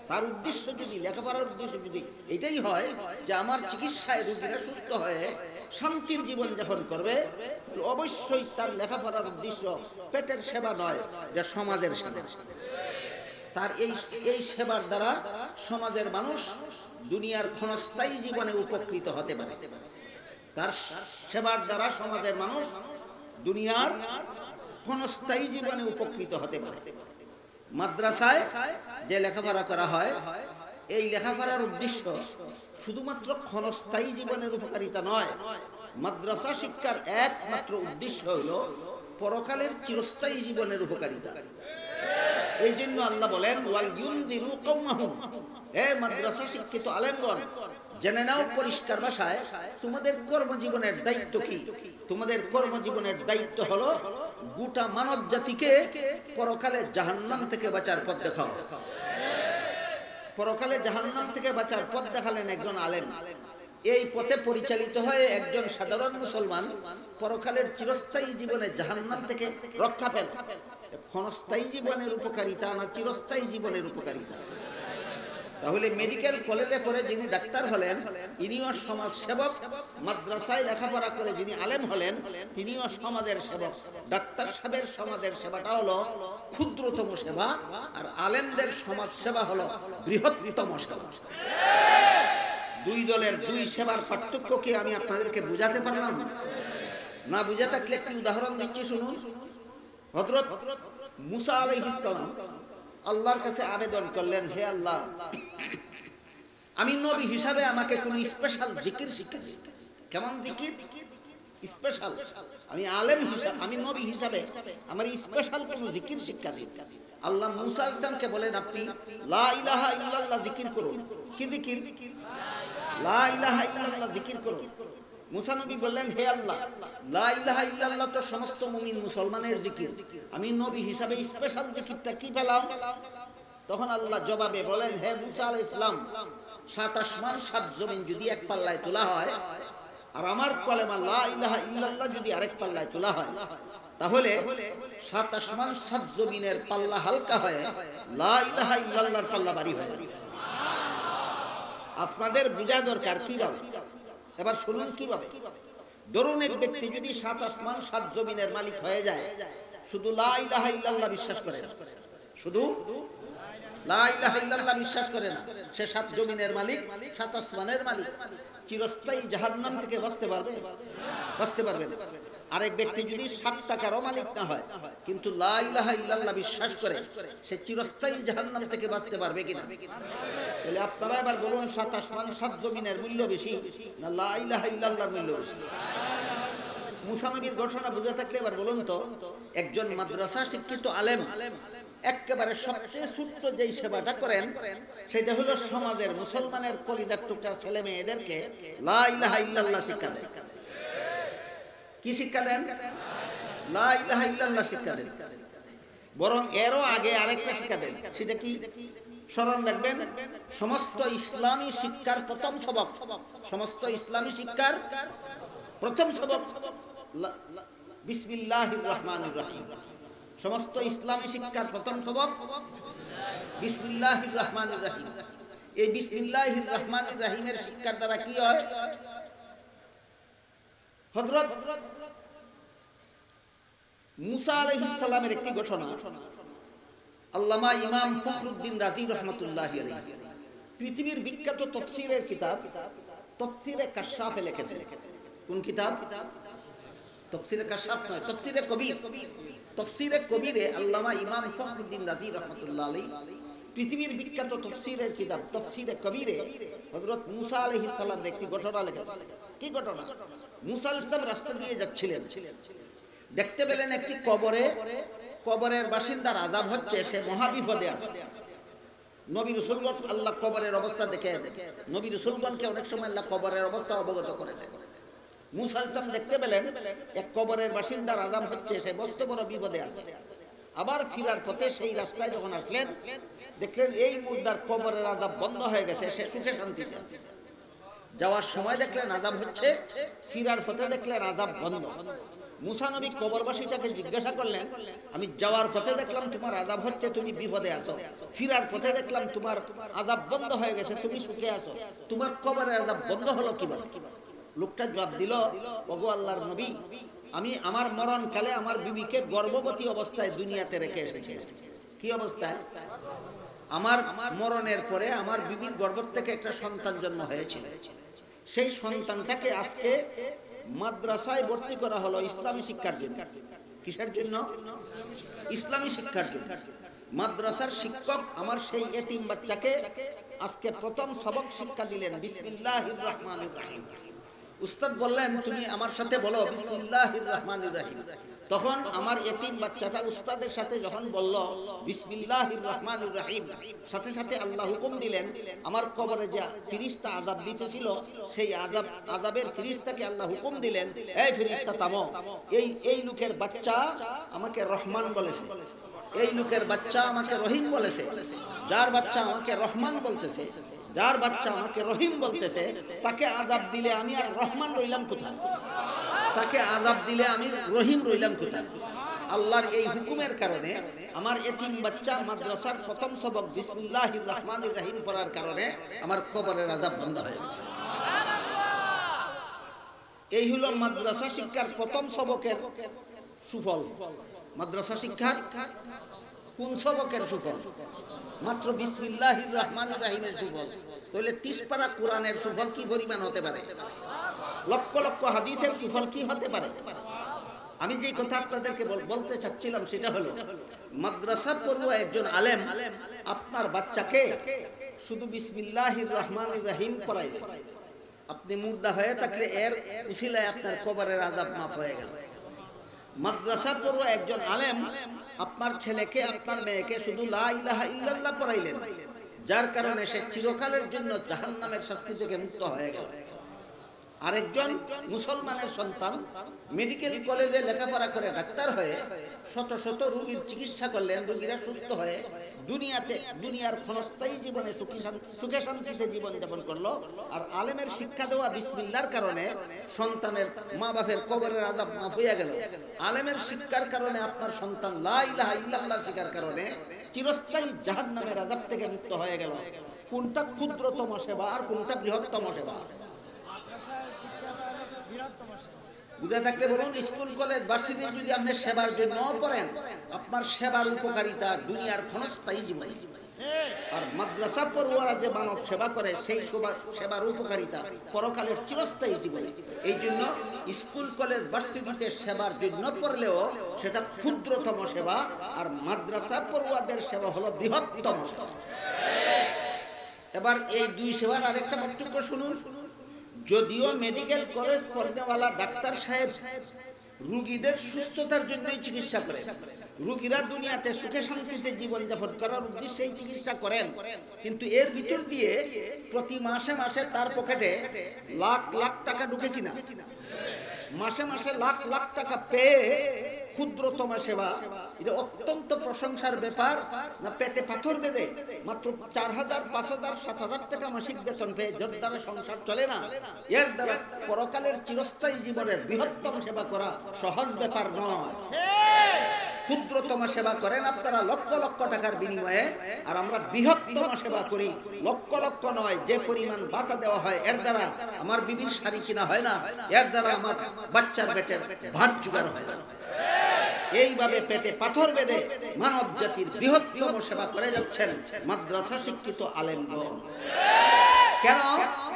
[SPEAKER 1] তার উদ্দেশ্য যদি, লেখাপড়ার উদ্দেশ্য যদি এটাই হয় যে আমার চিকিৎসায় রোগীরা সুস্থ হয়ে শান্তির জীবন যাপন করবে, অবশ্যই তার লেখাপড়ার উদ্দেশ্য পেটের সেবা নয়, যা সমাজের সেবা। তার এই সেবার দ্বারা সমাজের মানুষ দুনিয়ার ক্ষণস্থায়ী জীবনে উপকৃত হতে পারে। তার সেবার দ্বারা সমাজের মানুষ দুনিয়ার ক্ষণস্থায়ী জীবনে উপকৃত হতে পারে। মাদ্রাসায় যে লেখাপড়া করা হয়, এই লেখাপড়ার উদ্দেশ্য শুধুমাত্র ক্ষণস্থায়ী জীবনের উপকারিতা নয়, মাদ্রাসা শিক্ষার একমাত্র উদ্দেশ্য হলো পরকালের চিরস্থায়ী জীবনের উপকারিতা। এই জন্য আল্লাহ বলেন, ওয়াল ইউনজিরু কওমাহুম, হে মাদ্রাসা শিক্ষিত আলেমগণ, জেনে নাও পরিষ্কার ভাষায় তোমাদের কর্মজীবনের দায়িত্ব কি। তোমাদের কর্মজীবনের দায়িত্ব হলো গোটা মানব জাতিকে পরকালে জাহান্নাম থেকে বাঁচার পথ দেখাও। পরকালে জাহান্নাম থেকে বাঁচার পথ দেখালেন একজন আলেম। এই পথে পরিচালিত হয়ে একজন সাধারণ মুসলমান পরকালের চিরস্থায়ী জীবনে জাহান্নাম থেকে রক্ষা পেল। ক্ষণস্থায়ী জীবনের উপকারিতা না চিরস্থায়ী জীবনের উপকারিতা? তাহলে মেডিকেল কলেজে পড়ে যিনি ডাক্তার হলেন, ইনিও সমাজ সেবক। মাদ্রাসায় লেখাপড়া করে যিনি আলেম হলেন, তিনিও সমাজের সেবক। ডাক্তার সাহেবের সমাজের সেবাটা হলো ক্ষুদ্রতম সেবা, আর আলেমদের সমাজ সেবা হলো বৃহত্তম সেবা। দুই দলের দুই সেবার পার্থক্য কি আমি আপনাদেরকে বুঝাতে পারলাম? না বুঝে থাকলে একটি উদাহরণ দিচ্ছি, শুনুন। হযরত মুসা আলাইহিস সালাম আল্লাহর কাছে আবেদন করলেন, হে আল্লাহ, আমি নবী হিসাবে আমাকে কোন স্পেশাল জিকির শিক্ষা দিন। কেমন জিকির? স্পেশাল। আমি আলেম হিসাবে, আমি নবী হিসাবে আমার স্পেশাল কোন জিকির শিক্ষা দিন। আল্লাহ মুসা আলাইহিস সালামকে বলেন, আপনি লা ইলাহা ইল্লাল্লাহ জিকির করুন। কি জিকির? লা ইলাহা ইল্লাল্লাহ জিকির করুন। মুসা নবী বললেন, হে আল্লাহ, লা ইলাহা ইল্লাল্লাহ তো সমস্ত মুমিন মুসলমানের জিকির, আমি নবী হিসাবে স্পেশাল জিকিরটা কি পেলাম? তখন আল্লাহ জবাবে বলেন, হে মুসা আলাইহিস সালাম, 7 আসমান 7 জমিন যদি এক পাল্লায় তোলা হয়, আর আমার কলেমা লা ইলাহা ইল্লাল্লাহ যদি আরেক পাল্লায় তোলা হয়, তাহলে 7 আসমান 7 জমিনের পাল্লা হালকা হয়ে লা ইলাহা ইল্লাল্লাহর পাল্লা ভারী হয়। আপনাদের বোঝা দরকার কিভাবে। এবার শুনুন কিভাবে। ধরুন এক ব্যক্তি যদি 7 আসমান 7 জমিনের মালিক হয়ে যায়, শুধু লা ইলাহা ইল্লাল্লাহ বিশ্বাস করে না, শুধু লা ইলাহা ইল্লাল্লাহ বিশ্বাস করে না, সে 7 জমিনের মালিক, 7 আসমানের মালিক, চিরস্থায়ী জাহান্নাম থেকে বাঁচতে পারবে? বাঁচতে পারবে না। আরেক ব্যক্তি যদি 7 টাকারও মালিক না হয়, কিন্তু লা ইলাহা ইল্লাল্লাহ বিশ্বাস করে, সে চিরস্থায়ী জাহান্নাম থেকে বাঁচতে পারবে কিনা? তাহলে আপনারা এবার বলুন, 7 আসমান 7 জমিনের মূল্য বেশি না লা ইলাহা ইল্লাল্লাহর মূল্য বেশি? মুসা নবীর ঘটনা বুঝে থাকলে এবার বলুন তো, একজন মাদ্রাসা শিক্ষিত আলেম একেবারে সবচেয়ে ছোট্ট যেই সেবাটা করেন, সেটা হলো সমাজের মুসলমানের কলিজার টুকরা ছেলে মেয়েদেরকে লা ইলাহা ইল্লাল্লাহ শিক্ষা দেন। কি শিক্ষা দেন? লা ইলাহা ইল্লাল্লাহ শিক্ষা দেন। বরং এরও আগে আরেকটা শিক্ষা দেন। সেটা কি? স্মরণ রাখবেন, সমস্ত ইসলামী শিক্ষার প্রথম সবক, সমস্ত ইসলামী শিক্ষার প্রথম সবক বিসমিল্লাহির রহমানির রহিম। সমস্ত ইসলামী শিক্ষার প্রথম সবক বিসমিল্লাহির রহমানির রহিম। এই বিসমিল্লাহির রহমানির রহিমের শিক্ষার দ্বারা কি হয়? হযরত মুসা আলাইহিস সালামের একটি ঘটনা আল্লামা ইমাম ফখরুদ্দিন রাজি রাহমাতুল্লাহি আলাইহি পৃথিবীর বিখ্যাত তাফসীরের কিতাব তাফসীরে কাশফে লিখেছেন। কোন কিতাব? তাফসীরে কাশফ নয়, তাফসীরে কবির। তাফসীরে কবিরে আল্লামা ইমাম ফখরুদ্দিন রাজি রাহমাতুল্লাহি আলাইহি পৃথিবীর বিখ্যাত তাফসীরের কিতাব তাফসীরে কবিরে হযরত মুসা আলাইহিস সালাম একটি ঘটনা লেখেছেন। কি ঘটনা? মুসা আলাইহিস সালাম রাস্তা দিয়ে যাচ্ছিলেন, দেখতে পেলেন একটি কবরের বাসিন্দার আযাব হচ্ছে, সে মহাবিপদে আছে। নবী রাসূলগণ আল্লাহ কবরের অবস্থা দেখে নবী রাসূলগণকে অনেক সময় আল্লাহ কবরের অবস্থা অবগত করে দেন। মুসা আলাইহিস সালাম দেখতে পেলেন এক কবরের বাসিন্দার আযাব হচ্ছে, সে মস্ত বড় বিপদে আছে। আবার ফিরার পথে সেই রাস্তায় যখন আসলেন, দেখলেন এই মুর্দার কবরের আযাব বন্ধ হয়ে গেছে, সে সুখে শান্তিতে আছে। যাওয়ার সময় দেখলেন আযাব হচ্ছে, ফিরার পথে দেখলেন আযাব বন্ধ। মুসা নবী কবরবাসীটাকে জিজ্ঞাসা করলেন, আমি যাওয়ার পথে দেখলাম তোমার আযাব হচ্ছে, তুমি বিপদে আছো, ফিরার পথে দেখলাম তোমার আযাব বন্ধ হয়ে গেছে, তুমি সুখে আছো, তোমার কবরের আযাব বন্ধ হলো কিভাবে? লোকটা জবাব দিল, ওগো আল্লাহর নবী, আমি আমার মরণকালে আমার বিবিকে গর্ভবতী অবস্থায় দুনিয়াতে রেখে এসেছি। কি অবস্থায়? আমার মরণের পরে আমার বিবির গর্ভ থেকে একটা সন্তান জন্ম হয়েছিল। সেই সন্তানটাকে আজকে মাদ্রাসায় ভর্তি করা হলো ইসলামী শিক্ষার জন্য। কিসের জন্য? ইসলামী শিক্ষার জন্য। মাদ্রাসার শিক্ষক আমার সেই এতিম বাচ্চাকে আজকে প্রথম সবক শিক্ষা দিলেন, বিসমিল্লাহির রহমানির রহিম। উস্তাদ বললেন, তুমি আমার সাথে বলো বিসমিল্লাহির রহমানির রহিম। তখন আমার এতিম বাচ্চাটা উস্তাদের সাথে যখন বলল বিসমিল্লাহির রহমানির রহিম, সাথে সাথে আল্লাহ হুকুম দিলেন, আমার কবরে যে ফেরেশতা আযাব দিতেছিল, সেই আযাবের ফেরেশতাকে আল্লাহ হুকুম দিলেন, এই ফেরেশতা থামো, এই লোকের বাচ্চা আমাকে রহমান বলেছে, এই লোকের বাচ্চা আমাকে রহিম বলেছে। যার বাচ্চা আমাকে রহমান বলতেছে, যার বাচ্চা আমাকে রহিম বলতেছে, তাকে আযাব দিলে আমি আর রহমান রইলাম কোথায়? তাকে আযাব দিলে আমি রহিম রইলাম কোথায়? আল্লাহর এই হুকুমের কারণে আমার এতিম বাচ্চা মাদ্রাসার প্রথম সবক বিসমিল্লাহির রহমানির রহিম পড়ার কারণে আমার কবরের আযাব বন্ধ হয়ে গেছে। এই হলো মাদ্রাসা শিক্ষার প্রথম সবকের সুফল। মাদ্রাসা শিক্ষার কোন সবকের সুফল? মাত্র বিসমিল্লাহির রহমানির রহিমের সুফল। তাহলে 30 পারা কোরআনের সুফল কি পরিমাণ হতে পারে? লক্ষ লক্ষ হাদিসের সুফল কি হতে পারে? আমি যে কথা আপনাদেরকে বলতে চাচ্ছিলাম সেটা হলো, মাদ্রাসা পড়ুয়া একজন আলেম আপনার বাচ্চাকে শুধু বিসমিল্লাহির রহমানির রহিম পড়াইলেন, আপনি মুর্দা হয়ে থাকলে এর উসিলায় আপনার কবরের আযাব মাফ হয়ে গেল। মাদ্রাসা পড়ুয়া একজন আলেম আপনার ছেলেকে আপনার মেয়েকে শুধু লা ইলাহা ইল্লাল্লাহ পড়াইলেন, যার কারণে সে চিরকালের জন্য জাহান্নামের শাস্তি থেকে মুক্ত হয়ে গেল। আরেকজন মুসলমানের সন্তান মেডিকেল কলেজে লেখাপড়া করে ডাক্তার হয়ে শত শত রোগীর চিকিৎসা করলেন, রোগীরা সুস্থ হয়ে দুনিয়ার ক্ষণস্থায়ী জীবনে সুখে শান্তিতে জীবন যাপন করলো। আর আলেমের শিক্ষা দেওয়া বিসমিল্লাহর কারণে সন্তানের মা বাপের কবরের আযাব মাফ হইয়া গেল। আলেমের শিক্ষার কারণে আপনার সন্তান লা ইলাহা ইল্লাল্লাহ শিক্ষার কারণে চিরস্থায়ী জাহান্নামের আযাব থেকে মুক্ত হয়ে গেল। কোনটা ক্ষুদ্রতম সেবা আর কোনটা বৃহত্তম সেবা? বুঝে থাকলে বলুন, স্কুল কলেজ ভার্সিটি যদি আপনি সেবার জন্য পড়েন, আপনার সেবার উপকারিতা দুনিয়ার ক্ষণস্থায়ী জীবনে। আর মাদ্রাসা পড়ুয়ারা যে মানব সেবা করে, সেই সেবার উপকারিতা পরকালের চিরস্থায়ী জীবনে। এই জন্য স্কুল কলেজ ভার্সিটিতে সেবার জন্য পড়লেও সেটা ক্ষুদ্রতম সেবা, আর মাদ্রাসা পড়ুয়াদের সেবা হলো বৃহত্তম সেবা। এবার এই দুই সেবার আরেকটা পার্থক্য শুনুন। যদিও মেডিকেল কলেজ পড়নেওয়ালা ডাক্তার সাহেব রোগীদের সুস্থতার জন্যই চিকিৎসা করেন, রোগীরা দুনিয়াতে সুখে শান্তিতে জীবন যাপন করার উদ্দেশ্যে চিকিৎসা করেন, কিন্তু এর ভিতর দিয়ে প্রতি মাসে মাসে তার পকেটে লাখ লাখ টাকা ঢুকে কিনা? মাসে মাসে লাখ লাখ টাকা পেয়ে ক্ষুদ্রতম সেবা, এটা অত্যন্ত প্রশংসার ব্যাপার না? পেটে পাথর বেঁধে মাত্র 4000, 5000, 7000 টাকা মাসিক বেতন পেয়ে যার দ্বারা সংসার চলে না, এর দ্বারা পরকালের চিরস্থায়ী জীবনের বৃহত্তম সেবা করা সহজ ব্যাপার নয়। ক্ষুদ্রতম সেবা করেন আপনারা লক্ষ লক্ষ টাকার বিনিময়ে, আর আমরা বৃহত্তম সেবা করি লক্ষ লক্ষ নয়। যে পরিমাণ ভাতা দেওয়া হয়, এর দ্বারা আমার বিবির শাড়ি কিনা হয় না, এর দ্বারা আমার বাচ্চার পেটের ভাত জোগাড় হয় না। এইভাবে পেটে পাথর বেঁধে মানব জাতির বৃহত্তম সেবা করে যাচ্ছেন মাদ্রাসা শিক্ষিত আলেমগণ। কেন?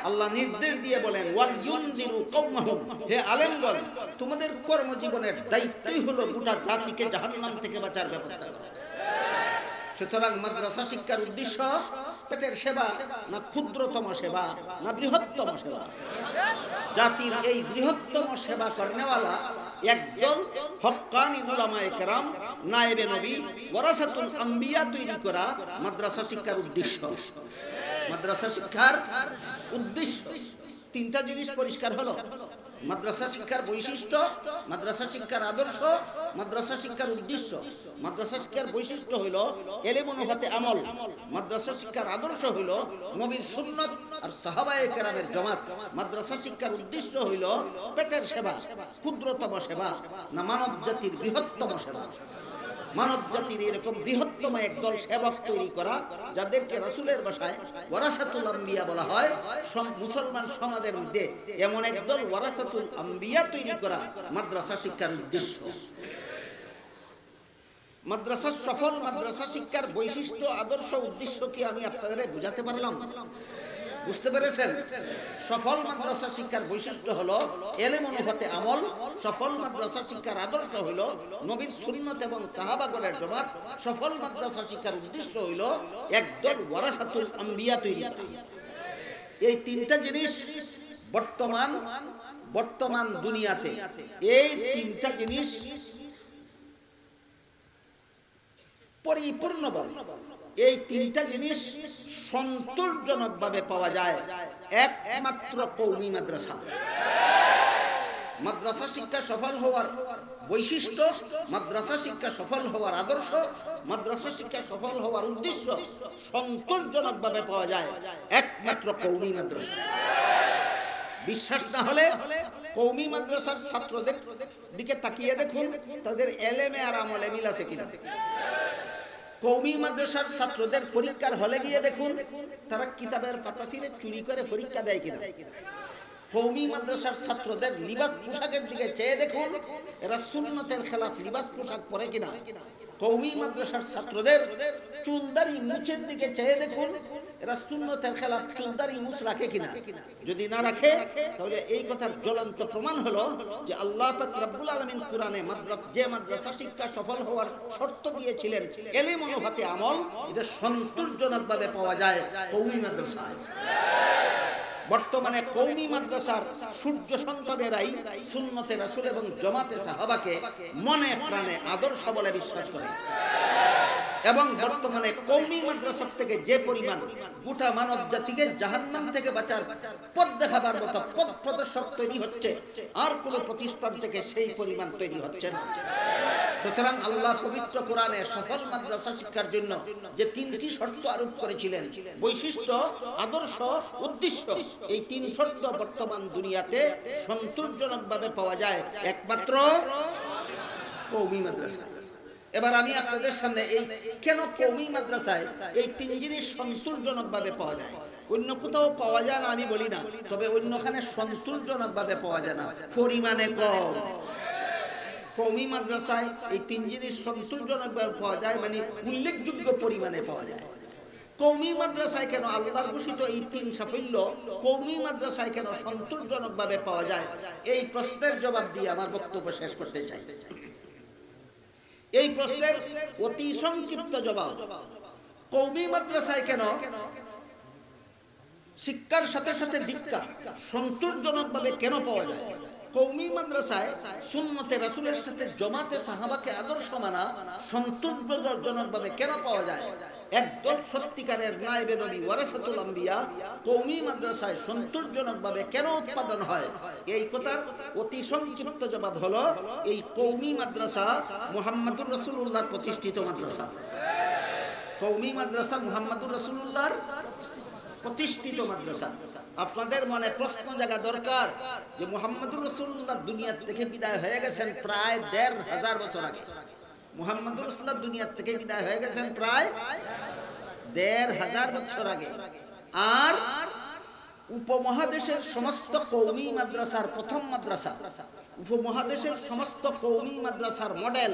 [SPEAKER 1] আল্লাহ নির্দেশ দিয়ে বলেন, ওয়াল ইউনজিরু কওমাহুম, হে আলেমগণ, তোমাদের কর্মজীবনের দায়িত্বই হলো গোটা জাতিকে জাহান্নাম থেকে বাঁচার ব্যবস্থা করা। সুতরাং মাদ্রাসা শিক্ষার উদ্দেশ্য পেটের সেবা না ক্ষুদ্রতম সেবা না বৃহত্তম সেবা? জাতির এই বৃহত্তম সেবা করনেওয়ালা একদল হক্কানি উলামায়ে কেরাম, নায়েবে নবী, ওয়ারাসাতুল আম্বিয়া তৈরি করা মাদ্রাসা শিক্ষার উদ্দেশ্য। মাদ্রাসা শিক্ষার উদ্দেশ্য তিনটা জিনিস পরিষ্কার হলো: মাদ্রাসা শিক্ষার বৈশিষ্ট্য, মাদ্রাসা শিক্ষার আদর্শ, মাদ্রাসা শিক্ষার উদ্দেশ্য। মাদ্রাসা শিক্ষার বৈশিষ্ট্য হইল এলেম অনুভূতি আমল। মাদ্রাসা শিক্ষার আদর্শ হইল নবীর সুন্নাত আর সাহাবায়ে কেরামের জামাত। মাদ্রাসা শিক্ষার উদ্দেশ্য হইল পেটের সেবা, ক্ষুদ্রতম সেবা না মানব জাতির বৃহত্তম সেবা? মানব জাতির এরকম বৃহত্তম একদল সেবক তৈরি করা, যাদেরকে রাসূলের ভাষায় ওয়ারাসাতুল আম্বিয়া বলা হয়। মুসলমান সমাজের মধ্যে এমন একদল ওয়ারাসাতুল আম্বিয়া তৈরি করা মাদ্রাসা শিক্ষার উদ্দেশ্য। মাদ্রাসার সফল মাদ্রাসা শিক্ষার বৈশিষ্ট্য, আদর্শ, উদ্দেশ্য কি আমি আপনাদের বুঝাতে পারলাম? বুঝতে পেরেছেন? সফল মাদ্রাসা শিক্ষার বৈশিষ্ট্য হলো এলেম অনুভূতি আমল। সফল মাদ্রাসা শিক্ষার আদর্শ হইল নবীর সুন্নাত এবং সাহাবাগণের জামাত। সফল মাদ্রাসা শিক্ষার উদ্দেশ্য হইল একদল ওয়ারাসাতুল আম্বিয়া তৈরি করা। এই তিনটা জিনিস বর্তমান দুনিয়াতে, এই তিনটা জিনিস পরিপূর্ণ বল। এই তিনটা জিনিস সন্তোষজনকভাবে পাওয়া যায় একমাত্র কওমি মাদ্রাসা। মাদ্রাসা শিক্ষা সফল হওয়ার বৈশিষ্ট্য, মাদ্রাসা শিক্ষা সফল হওয়ার আদর্শ, মাদ্রাসা শিক্ষা সফল হওয়ার উদ্দেশ্য সন্তোষজনকভাবে পাওয়া যায় একমাত্র কওমি মাদ্রাসা। বিশ্বাস না হলে কওমি মাদ্রাসার ছাত্রদের দিকে তাকিয়ে দেখুন, তাদের এলেমে আর আমলে মিল আছে কিনা। কওমি মাদ্রাসার ছাত্রদের পরীক্ষার হলে গিয়ে দেখুন, তারা কিতাবের পাতা ছিঁড়ে চুরি করে পরীক্ষা দেয় কিনা। কওমি মাদ্রাসার ছাত্রদের লিবাস পোশাকের দিকে চেয়ে দেখুন, এরা সুন্নতের খেলাফ লিবাস পোশাক পরে কিনা। কওমি মাদ্রাসার ছাত্রদের চুলদারি মুছের দিকে চেয়ে দেখুন, এরা সুন্নতের খেলাফ চুলদারি মুছ রাখে কিনা। যদি না রাখে, তাহলে এই কথার জ্বলন্ত প্রমাণ হলো যে আল্লাহ পাক রব্বুল আলামিন কোরআনে যে মাদ্রাসা শিক্ষা সফল হওয়ার শর্ত দিয়েছিলেন এলেম অনুভূতি আমল, এটা সন্তোষজনকভাবে পাওয়া যায় কওমি মাদ্রাসায়। বর্তমানে কওমি মাদ্রাসার সূর্য সন্তানেরাই সুন্নতে রাসূল এবং জামাতে সাহাবাকে মনে প্রাণে আদর্শ বলে বিশ্বাস করে। এবং বর্তমানে কওমি মাদ্রাসা থেকে যে পরিমাণ গোটা মানব জাতিকে জাহান্নাম থেকে বাঁচার পথ দেখাবার মতো পথ প্রদর্শক তৈরি হচ্ছে, আর কোন প্রতিষ্ঠান থেকে সেই পরিমাণ তৈরি হচ্ছে না। সুতরাং আল্লাহ পবিত্র কোরআনে সফল মাদ্রাসা শিক্ষার জন্য যে তিনটি শর্ত আরোপ করেছিলেন, বৈশিষ্ট্য, আদর্শ, উদ্দেশ্য, এই তিন শর্ত বর্তমান দুনিয়াতে সন্তোষজনকভাবে পাওয়া যায় একমাত্র কওমি মাদ্রাসায়। এবার আমি আপনাদের সামনে এই কেন কওমি মাদ্রাসায় এই তিন জিনিস সন্তোষজনকভাবে পাওয়া যায়, অন্য কোথাও পাওয়া যায় না আমি বলি না, তবে অন্যখানে সন্তোষজনকভাবে পাওয়া যায় না, পরিমাণে কম। কওমি মাদ্রাসায় এই তিন জিনিস সন্তোষজনকভাবে পাওয়া যায়, মানে উল্লেখযোগ্য পরিমাণে পাওয়া যায়। কওমি মাদ্রাসায় কেন আল্লাহর ঘোষিত এই তিন সাফল্য কওমি মাদ্রাসায় কেন সন্তোষজনকভাবে পাওয়া যায়, এই প্রশ্নের জবাব দিয়ে আমার বক্তব্য শেষ করতে চাই। এই প্রশ্নের অতি সংক্ষিপ্ত জবাব, কওমি মাদ্রাসায় কেন শিক্ষার সাথে সাথে দীক্ষা সন্তোষজনকভাবে কেন পাওয়া যায়। কওমি মাদ্রাসায় সুন্নতে রাসূলের সাথে জামাতে সাহাবাকে আদর্শ মানা সন্তোষজনকভাবে কেন পাওয়া যায়। একদল সত্যিকারের নায়েবে নবী ওয়ারাসাতুল আম্বিয়া কওমি মাদ্রাসায় সন্তোষজনকভাবে কেন উৎপাদন হয়, এই কথার অতি সংক্ষিপ্ত জবাব হলো এই কওমি মাদ্রাসা মুহাম্মদুর রাসূলুল্লাহর প্রতিষ্ঠিত মাদ্রাসা। কওমি মাদ্রাসা মুহাম্মদুর রাসূলুল্লাহর প্রতিষ্ঠিত মাদ্রাসা। আপনাদের মনে প্রশ্ন জাগা দরকার যে মুহাম্মদুর রাসূলুল্লাহ দুনিয়া থেকে বিদায় হয়ে গেছেন প্রায় ১৫০০ বছর আগে। মুহাম্মদুর রাসূলুল্লাহ দুনিয়া থেকে বিদায় হয়ে গেছেন প্রায় ১৫০০ বছর আগে। আর উপমহাদেশের সমস্ত কওমি মাদ্রাসার প্রথম মাদ্রাসা, উপমহাদেশের সমস্ত কওমি মাদ্রাসার মডেল,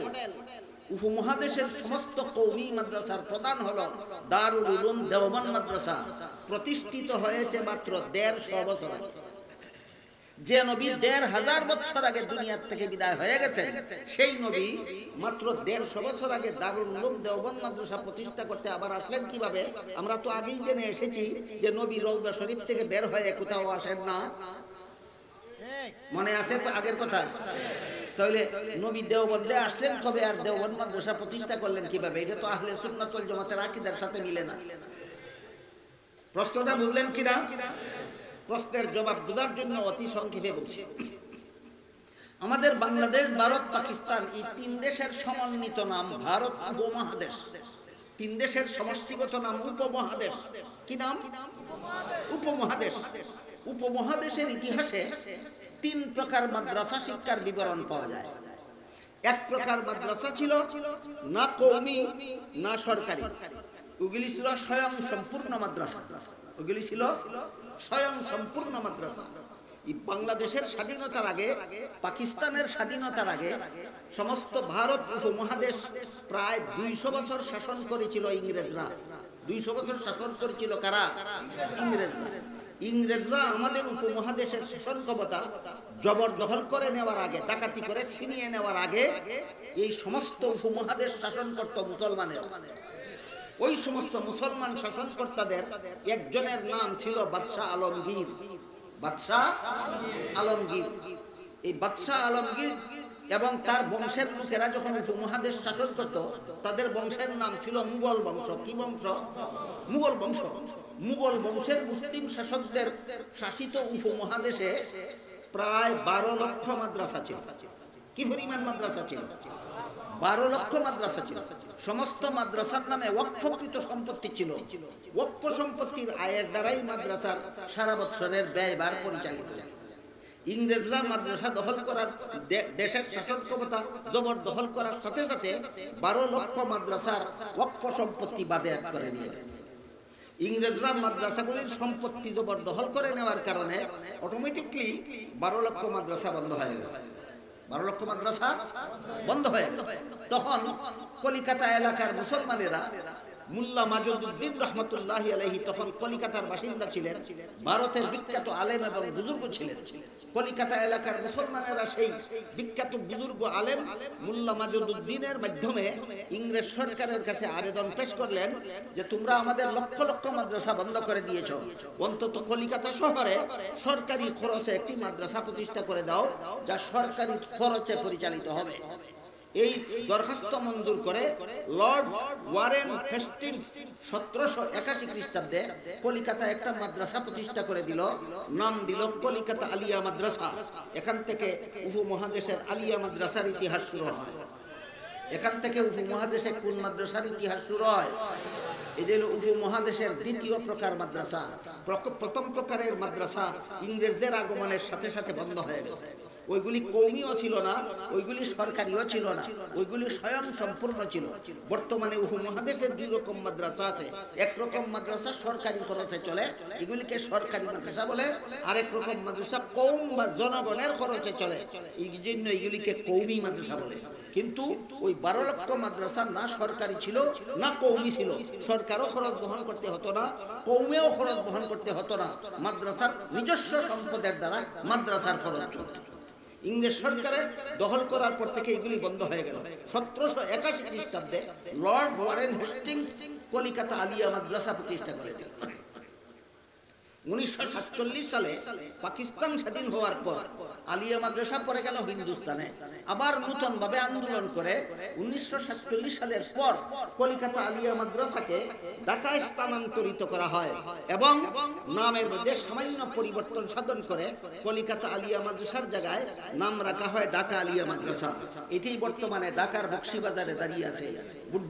[SPEAKER 1] উপমহাদেশের সমস্ত কওমি মাদ্রাসার প্রধান হলো দারুল উলুম দেওবন্দ মাদ্রাসা, প্রতিষ্ঠিত হয়েছে মাত্র ১৫০ বছর আগে। যে নবী ১৫০০ বছর আগে দুনিয়ার থেকে বিদায় হয়ে গেছে, সেই নবী মাত্র ১৫০ বছর আগে দারুল উলুম দেওবন্দ মাদ্রাসা প্রতিষ্ঠা করতে আবার আসলেন কিভাবে? আমরা তো আগেই জেনে এসেছি যে নবী রওজা শরীফ থেকে বের হয়ে কোথাও আসেন না। মনে আছে তো আগের কথা? তাহলে নবী দেওবন্দে আসলেন কবে আর দেওবন্দ মাদ্রাসা প্রতিষ্ঠা করলেন কিভাবে? এটা তো আহলে সুন্নাত ওয়াল জামাতের আকীদার সাথে মিলে না। প্রশ্নটা বুঝলেন কিনা? প্রশ্নের জবাব বোঝার জন্য অতি সংক্ষেপে বলছি। আমাদের বাংলাদেশ, ভারত, পাকিস্তান এই তিন দেশের সমন্বিত নাম ভারত উপমহাদেশ। তিন দেশের সমষ্টিগত নাম উপমহাদেশ। কি নাম? উপমহাদেশ। উপমহাদেশের ইতিহাসে তিন প্রকার মাদ্রাসা শিক্ষার বিবরণ পাওয়া যায়। এক প্রকার মাদ্রাসা ছিল না কওমি না সরকারি, ওগুলি ছিল স্বয়ং সম্পূর্ণ মাদ্রাসা। ওগুলি ছিল স্বয়ং সম্পূর্ণ মাদ্রাসা। বাংলাদেশের স্বাধীনতার আগে, পাকিস্তানের স্বাধীনতার আগে সমস্ত ভারত উপমহাদেশ প্রায় ২০০ বছর শাসন করেছিল ইংরেজরা। ২০০ বছর শাসন করেছিল কারা? ইংরেজরা। ইংরেজরা আমাদের উপমহাদেশের শাসন ক্ষমতা জবরদখল করে নেওয়ার আগে, ডাকাতি করে ছিনিয়ে নেওয়ার আগে এই সমস্ত উপমহাদেশ শাসন করত মুসলমানেরা। ওই সমস্ত মুসলমান শাসনকর্তাদের একজনের নাম ছিল বাদশাহ আলমগীর। বাদশাহ আলমগীর। এই বাদশাহ আলমগীর এবং তার বংশের লোকেরা যখন উপমহাদেশ শাসন করত, তাদের বংশের নাম ছিল মুঘল বংশ। কি বংশ? মুঘল বংশ। মুঘল বংশের মুসলিম শাসকদের শাসিত উপমহাদেশে প্রায় ১২ লক্ষ মাদ্রাসা ছিল। কি পরিমাণ মাদ্রাসা ছিল? ১২ লক্ষ মাদ্রাসা ছিল। সমস্ত মাদ্রাসার নামে ওয়াকফকৃত সম্পত্তি ছিল। ওয়াকফ সম্পত্তির আয়ের দ্বারাই মাদ্রাসার সারা বছরের ব্যয়ভার পরিচালিত। ইংরেজরা মাদ্রাসা দখল করার, দেশের শাসন ক্ষমতা জবরদখল করার সাথে সাথে ১২ লক্ষ মাদ্রাসার ওয়াকফ সম্পত্তি বাজেয়াপ্ত করে নিয়ে। ইংরেজরা মাদ্রাসাগুলির সম্পত্তি জবরদখল করে নেওয়ার কারণে অটোমেটিকলি ১২ লক্ষ মাদ্রাসা বন্ধ হয়ে গেল। ১২ লক্ষ মাদ্রাসা বন্ধ হয়ে গেল। তখন কলিকাতা এলাকার মুসলমানেরা, মুল্লা মাজুদ্দিন রহমতুল্লাহি আলাইহি তখন কলিকাতার বাসিন্দা ছিলেন, ভারতের বিখ্যাত আলেম এবং বুজুর্গ ছিলেন। কলিকাতা এলাকার মুসলমানেরা সেই বিখ্যাত বুজুর্গ আলেম মুল্লা মাজুদ্দিনের মাধ্যমে ইংরেজ সরকারের কাছে আবেদন পেশ করলেন যে তোমরা আমাদের লক্ষ লক্ষ মাদ্রাসা বন্ধ করে দিয়েছো, অন্তত কলিকাতা শহরে সরকারি খরচে একটি মাদ্রাসা প্রতিষ্ঠা করে দাও যা সরকারি খরচে পরিচালিত হবে। এই দরখাস্ত মঞ্জুর করে লর্ড ওয়ারেন হেস্টিংস ১৭৮১ খ্রিস্টাব্দে কলিকাতা একটা মাদ্রাসা প্রতিষ্ঠা করে দিল, নাম দিল কলিকাতা আলিয়া মাদ্রাসা। এখান থেকে উপমহাদেশের আলিয়া মাদ্রাসার ইতিহাস শুরু হয়। এখান থেকে উপমহাদেশে কোন মাদ্রাসার ইতিহাস শুরু হয়? এই যে উপমহাদেশের দ্বিতীয় প্রকার মাদ্রাসা। প্রথম প্রকারের মাদ্রাসা ইংরেজদের আগমনের সাথে সাথে বন্ধ হয়ে গেছে। ওইগুলি কওমিও ছিল না, ওইগুলি সরকারিও ছিল না, ওইগুলি স্বয়ং সম্পূর্ণ ছিল। বর্তমানে উপমহাদেশে দুই রকম মাদ্রাসা আছে। এক রকম মাদ্রাসা সরকারি খরচে চলে, এগুলিকে সরকারি মাদ্রাসা বলে। আরেক রকম মাদ্রাসা কওম বা জনগণের খরচে চলে, এই জন্য এগুলিকে কওমি মাদ্রাসা বলে। কিন্তু ওই ১২ লক্ষ মাদ্রাসা না সরকারি ছিল না কওমি ছিল। সরকারও খরচ বহন করতে হতো না, কওমেও খরচ বহন করতে হতো না। মাদ্রাসার নিজস্ব সম্পদের দ্বারা মাদ্রাসার খরচ চলত। ইংরেজ সরকারের দখল করার পর থেকে এগুলি বন্ধ হয়ে গেল। ১৭৮১ খ্রিস্টাব্দে Lord Warren Hastings Calcutta Aliah Madrasa প্রতিষ্ঠা করে দিল। ১৯৪৭ সালে পাকিস্তান স্বাধীন হওয়ার পর আলিয়া মাদ্রাসা পড়ে গেল হিন্দুস্তানে। আবার নতুন ভাবে আন্দোলন করে ১৯৪৭ সালের পর কলিকাতা আলিয়া মাদ্রাসাকে ঢাকায় স্থানান্তরিত করা হয় এবং নামের মধ্যে সামান্য পরিবর্তন সাধন করে কলিকাতা আলিয়া মাদ্রাসার জায়গায় নাম রাখা হয় ঢাকা আলিয়া মাদ্রাসা। এটি বর্তমানে ঢাকার বক্সিবাজারে দাঁড়িয়ে আছে।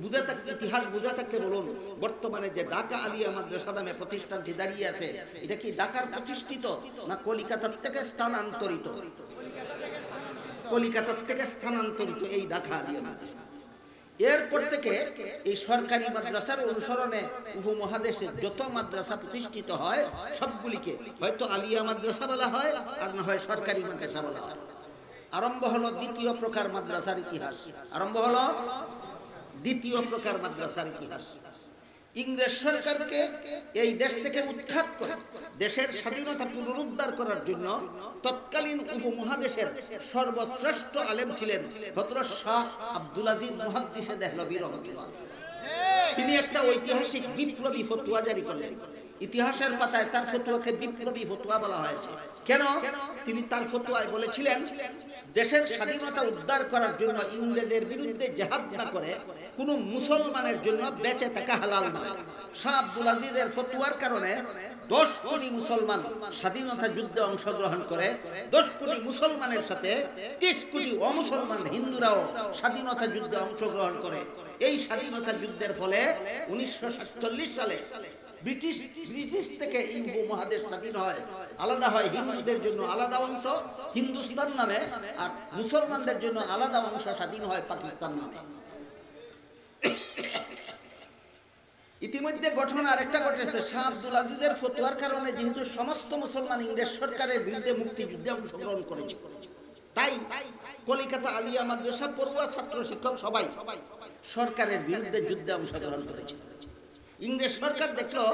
[SPEAKER 1] বুঝে থাকতে, ইতিহাস বুঝে থাকতে বলুন, বর্তমানে যে ঢাকা আলিয়া মাদ্রাসা নামে প্রতিষ্ঠানটি দাঁড়িয়ে আছে, এটা কি ঢাকার প্রতিষ্ঠিত না কলিকাতার থেকে স্থানান্তরিত? কলিকাতার থেকে স্থানান্তরিত এই ঢাকা আলিয়া মাদ্রাসা। এরপর থেকে এই সরকারি মাদ্রাসার অনুসরণে উপমহাদেশে যত মাদ্রাসা প্রতিষ্ঠিত হয় সবগুলিকে হয়তো আলিয়া মাদ্রাসা বলা হয় আর না হয় সরকারি মাদ্রাসা বলা হয়। আরম্ভ হলো দ্বিতীয় প্রকার মাদ্রাসার ইতিহাস। আরম্ভ হলো দ্বিতীয় প্রকার মাদ্রাসার ইতিহাস। ইংরেজ সরকারকে এই দেশ থেকে উৎখাত করে দেশের স্বাধীনতা পুনরুদ্ধার করার জন্য তৎকালীন উপমহাদেশের সর্বশ্রেষ্ঠ আলেম ছিলেন হযরত শাহ আব্দুল আজিজ মুহাদ্দিসে দেহলভী রাহমাতুল্লাহ। তিনি একটা ঐতিহাসিক বিপ্লবী ফতোয়া জারি করলেন। ইতিহাসের পাতায় তার ফতোয়াকে বিপ্লবী ফতোয়া বলা হয়েছে। কেন? তিনি তার ফতোয়ায় বলেছিলেন দেশের স্বাধীনতা উদ্ধার করার জন্য ইংরেজের বিরুদ্ধে জিহাদ না করে কোনো মুসলমানের জন্য বেঁচে থাকা হালাল নয়। শাহ আব্দুল আজিজের ফতোয়ার কারণে 10 কোটি মুসলমান স্বাধীনতা যুদ্ধে অংশগ্রহণ করে, 10 কোটি মুসলমানের সাথে 30 কোটি অমুসলমান হিন্দুরাও স্বাধীনতা যুদ্ধে অংশগ্রহণ করে। এই স্বাধীনতা যুদ্ধের ফলে 1947 সালে ব্রিটিশ থেকে এই উপমহাদেশ স্বাধীন হয়, আলাদা হয়। হিন্দুদের জন্য আলাদা অংশ হিন্দুস্তান নামে, আর মুসলমানদের জন্য আলাদা অংশ স্বাধীন হয় পাকিস্তান নামে। ইতিমধ্যে ঘটনা আরেকটা ঘটেছে। শাহ আব্দুল আজিজের ফতোয়ার কারণে যেহেতু সমস্ত মুসলমান ইংরেজ সরকারের বিরুদ্ধে মুক্তিযুদ্ধে অংশগ্রহণ করেছে, তাই কলিকাতা আলিয়া মাদ্রাসা পড়ুয়া ছাত্র শিক্ষক সবাই সরকারের বিরুদ্ধে যুদ্ধে অংশগ্রহণ করেছে। ইংরেজ সরকার দেখলো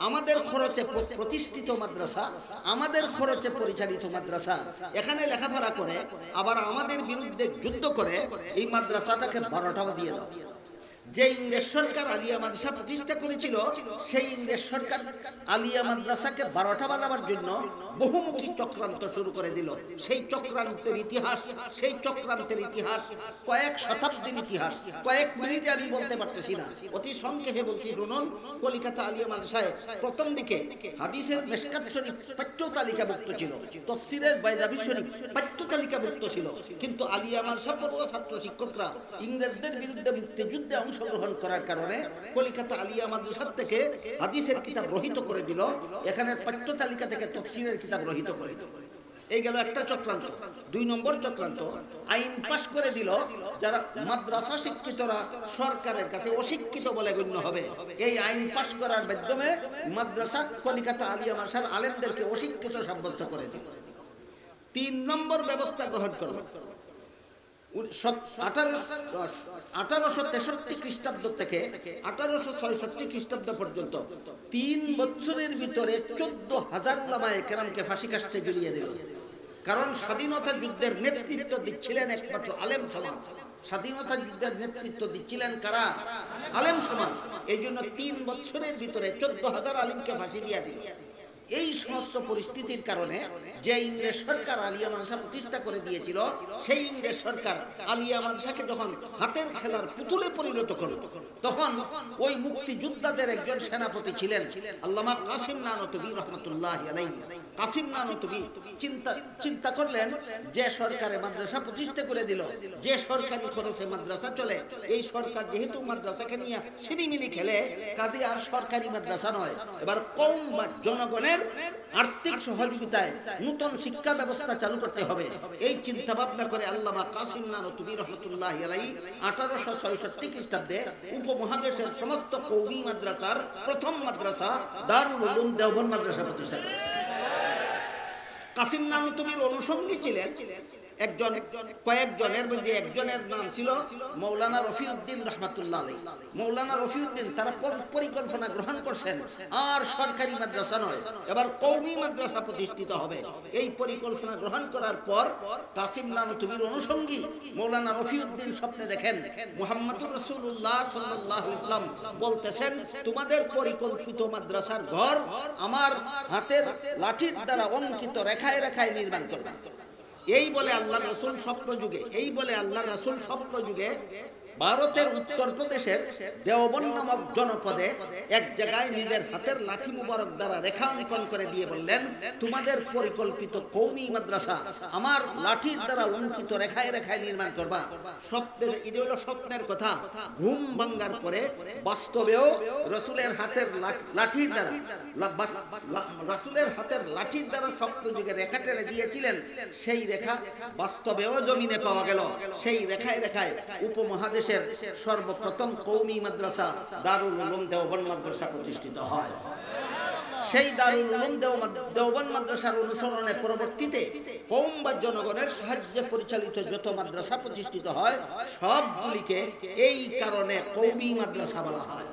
[SPEAKER 1] আমাদের খরচে প্রতিষ্ঠিত মাদ্রাসা, আমাদের খরচে পরিচালিত মাদ্রাসা, এখানে লেখাপড়া করে আবার আমাদের বিরুদ্ধে যুদ্ধ করে এই মাদ্রাসাটাকে 12টা দিয়ে দাও। যে ইংরেজ সরকার আলিয়া মাদ্রাসা প্রতিষ্ঠা করেছিল, সেই ইংরেজ সরকার আলিয়া মাদ্রাসাকে 12টা বাজাবার জন্য বহুমুখী চক্রান্ত শুরু করে দিল। সেই চক্রান্তের ইতিহাস কয়েক শতাব্দীর ইতিহাস, কয়েক মিনিটে আমি বলতে পারতেছি না, অতি সংক্ষেপে বলছি শুনুন। কলিকাতা আলিয়া মাদ্রাসায় প্রথম দিকে হাদিসের মিশকাত শরীফ পাঠ্য তালিকাভুক্ত ছিল, তাফসীরের বাইজাবি শরীফ পাঠ্য তালিকাভুক্ত ছিল, কিন্তু আলিয়া মাদ্রাসা পড়ুয়া ছাত্র শিক্ষকরা ইংরেজদের বিরুদ্ধে মুক্তিযুদ্ধে অংশগ্রহণ করার কারণে কলিকাতা আলিয়া মাদ্রাসা থেকে হাদিসের কিতাব রহিত করে দিল, এখানে পাঠ্য তালিকা থেকে তাফসীরের কিতাব রহিত করে দিল। এই গেল একটা চক্রান্ত। 2 নম্বর চক্রান্ত, আইন পাশ করে দিল যারা মাদ্রাসা শিক্ষিতরা সরকারের কাছে অশিক্ষিত বলে গণ্য হবে। এই আইন পাশ করার মাধ্যমে মাদ্রাসা কলিকাতা আলিয়া মাদ্রাসার আলেমদেরকে অশিক্ষিত সাব্যস্ত করে দিল। 3 নম্বর ব্যবস্থা গ্রহণ করল। 1863 খ্রিস্টাব্দ থেকে 1866 খ্রিস্টাব্দ পর্যন্ত 3 বছরের ভিতরে 14,000 উলামায়ে কেরামকে ফাঁসি কাস্টে ঝুলিয়ে দিল। কারণ স্বাধীনতা যুদ্ধের নেতৃত্ব দিচ্ছিলেন একমাত্র আলেম সমাজ। স্বাধীনতা যুদ্ধের নেতৃত্ব দিচ্ছিলেন কারা? আলেম সমাজ। এই জন্য 3 বছরের ভিতরে 14,000 আলেমকে ফাঁসি দিয়ে দিল। এই সমস্ত পরিস্থিতির কারণে যে ইংরেজ সরকার আলিয়া মাদ্রাসা প্রতিষ্ঠা করে দিয়েছিল, সেই ইংরেজ সরকার আলিয়া মাদ্রাসাকে যখন হাতের খেলার পুতুলে পরিণত করল, তখন ওই মুক্তিযোদ্ধাদের একজন সেনাপতি ছিলেন আল্লামা কাসিম নানতুবি রহমাতুল্লাহি আলাইহি। কাসিম নানতুবি চিন্তা করলেন, যে সরকারে মাদ্রাসা প্রতিষ্ঠা করে দিল, যে সরকারি খরচে মাদ্রাসা চলে, এই সরকার যেহেতু মাদ্রাসাকে নিয়ে সিনিমিনি খেলে, কাজে আর সরকারি মাদ্রাসা নয়, এবার কওম বা জনগণের আর্থিক সহযোগিতায় নতুন শিক্ষা ব্যবস্থা চালু করতে হবে। এই চিন্তা ভাবনা করে আল্লামা কাসিম নানতুবি রহমাতুল্লাহি আলাইহি 1866 খ্রিস্টাব্দে উপমহাদেশের সমস্ত কওমি মাদ্রাসার প্রথম মাদ্রাসা দারুল উলুম দেওবন্দ মাদ্রাসা প্রতিষ্ঠা করেন। কাসিম নানতুবির অনুষঙ্গী ছিলেন কয়েকজনের মধ্যে একজনের নাম ছিল মৌলানা রফিউদ্দিন রহমাতুল্লাহ আলাইহি। মৌলানা রফিউদ্দিন তারা পরিকল্পনা গ্রহণ করছেন আর সরকারি মাদ্রাসা নয়, এবার কওমি মাদ্রাসা প্রতিষ্ঠিত হবে। এই পরিকল্পনা গ্রহণ করার পর কাসিম নানতুবির অনুষঙ্গী মৌলানা রফিউদ্দিন স্বপ্নে দেখেন মুহাম্মদুর রাসূলুল্লাহ সাল্লাল্লাহু আলাইহি ওয়াসাল্লাম বলতেছেন, তোমাদের পরিকল্পিত মাদ্রাসার ঘর আমার হাতের লাঠির দ্বারা অঙ্কিত রেখায় রেখায় নির্মাণ করবে। এই বলে আল্লাহ রাসূল স্বপ্ন যুগে ভারতের উত্তরপ্রদেশের দেওবন্দ নামক জনপদে এক জায়গায় নিজের হাতের লাঠি মুবারক দ্বারা রেখা অঙ্কন করে দিয়ে বললেন, তোমাদের পরিকল্পিত কওমি মাদ্রাসা আমার লাঠির দ্বারা অঙ্কিত রেখায় রেখায় নির্মাণ করবা। স্বপ্নের কথা ঘুম ভাঙার পরে বাস্তবেও রাসূলের হাতের লাঠির দ্বারা স্বপ্ন যুগে রেখা টেনে দিয়েছিলেন, সেই রেখা বাস্তবেও জমিনে পাওয়া গেল। সেই রেখায় রেখায় উপমহাদেশ সর্বপ্রথম কওমি মাদ্রাসা দারুল উলুম দেওবন্দ মাদ্রাসা প্রতিষ্ঠিত হয়। সেই দারুল উলুম দেওবন্দ মাদ্রাসার অনুসরণে পরবর্তীতে কওম বা জনগণের সাহায্যে পরিচালিত যত মাদ্রাসা প্রতিষ্ঠিত হয়, সবগুলিকে এই কারণে কওমি মাদ্রাসা বলা হয়।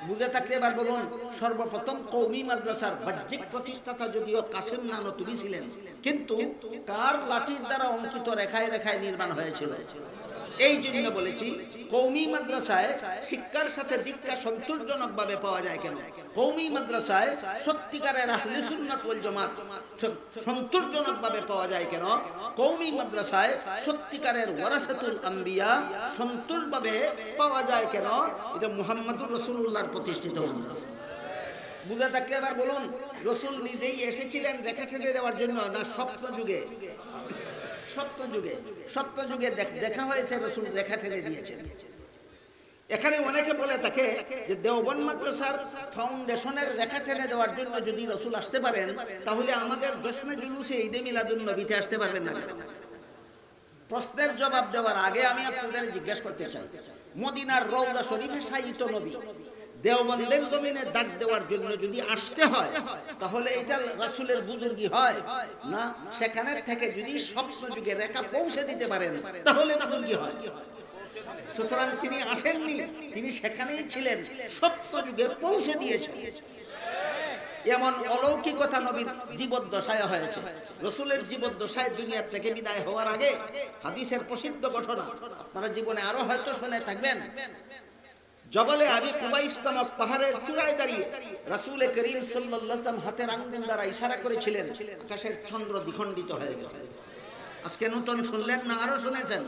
[SPEAKER 1] বুঝে থাকলে এবার বলুন, সর্বপ্রথম কওমি মাদ্রাসার বাহ্যিক প্রতিষ্ঠাতা যদিও কাসিম নানতুবি ছিলেন, কিন্তু কার লাঠির দ্বারা অঙ্কিত রেখায় রেখায় নির্মাণ হয়েছিল? এই জন্য বলেছি কওমি মাদ্রাসায় শিক্ষার সাথে দীক্ষা সন্তোষজনকভাবে পাওয়া যায় কেন? কওমি মাদ্রাসায় সত্যিকারের আহলে সুন্নাত ওয়াল জামাত সন্তোষজনকভাবে পাওয়া যায় কেন? কওমি মাদ্রাসায় সত্যিকারের ওয়ারাসাতুল আম্বিয়া সন্তোষভাবে পাওয়া যায় কেন? এটা মুহাম্মদুর রাসূলুল্লাহর প্রতিষ্ঠিত মাদ্রাসা। বুঝে থাকলে এবার বলুন, রসুল নিজেই এসেছিলেন দেখা ঠেলে দেওয়ার জন্য, না স্বপ্ন যুগে? সত্যযুগে দেখা হয়েছে, রসুল দেখা ঠেলে দিয়েছেন। এখানে অনেকে বলে থাকে যে দেওবন্দ মাদ্রাসার ফাউন্ডেশনের রেখা টেনে দেওয়ার জন্য যদি রসুল আসতে পারেন, তাহলে আমাদের জশ্নে জুলুসে ঈদে মিলাদুন নবীতে আসতে পারবেন না। প্রশ্নের জবাব দেওয়ার আগে আমি আপনাদের জিজ্ঞেস করতে চাই, মদিনার রওজা শরীফে শায়িত নবী দেওবন্দের জমিনে দাগ দেওয়ার জন্য যদি আসতে হয়, তাহলে এটা রাসূলের বুজুর্গি হয় না? সেখানে থেকে যদি স্বপ্ন যুগে রেখা পৌঁছে দিতে পারেন, তাহলে বুজুর্গি হয়। সুতরাং তিনি আসেননি, তিনি সেখানেই ছিলেন, স্বপ্ন যুগে পৌঁছে দিয়েছেন। এমন অলৌকিকতা নবীর জীবদ্দশায় হয়েছে। রসুলের জীবদ্দশায় দুনিয়া থেকে বিদায় হওয়ার আগে হাদিসের প্রসিদ্ধ ঘটনা আপনারা জীবনে আরো হয়তো শুনে থাকবেন। জবলে আবি কুবাইস নামক পাহাড়ের চূড়ায় দাঁড়িয়ে রাসূল করিম সাল্লাল্লাহু আলাইহি ওয়াসাল্লাম হাতের আঙ্গুল দ্বারা ইশারা করেছিলেন, আকাশের চন্দ্র দ্বিখণ্ডিত হয়ে গেছে। আজকে নতুন শুনলেন না আরো শুনেছেন?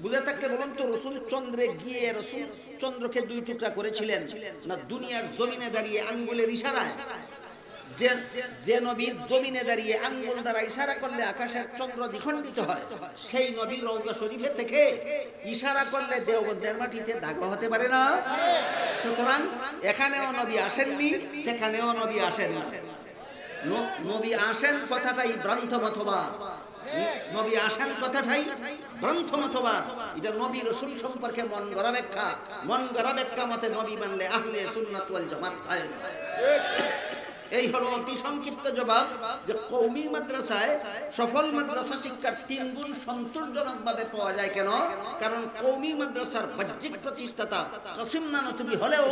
[SPEAKER 1] বুঝে থাকতে বলুন তো, রসুল চন্দ্রে গিয়ে রসুল চন্দ্রকে দুই টুকরা করেছিলেন না দুনিয়ার জমিনে দাঁড়িয়ে আঙ্গুলের ইশারায়? যে নবীর জমিনে দাঁড়িয়ে আঙ্গুল দ্বারা ইশারা করলে আকাশের চন্দ্র দ্বিখণ্ডিত হয়, সেই নবী রওজা শরীফে থেকে ইশারা করলে দেওবন্দের মাটিতে দাগ হতে পারে না? সুতরাং এখানেও নবী আসেননি, সেখানেও নবী আসেন না। নবী আসেন কথাটাই ভ্রান্তমতবাদ। নবী আসেন কথাটাই ভ্রান্তমতবাদ। এটা নবী রাসূল সম্পর্কে মন গড়া ব্যাখ্যা। মন গড়া ব্যাখ্যা মতে নবী মানলে আহলে সুন্নাত ওয়াল জামাত হয় না। এই হলো অতি সংক্ষিপ্ত জবাব যে কওমি মাদ্রাসায় সফল মাদ্রাসা শিক্ষার 3 গুণ সন্তোষজনকভাবে পাওয়া যায় কেন? কারণ কওমি মাদ্রাসার বাহ্যিক প্রতিষ্ঠাতা কাসিম নানতুবি হলেও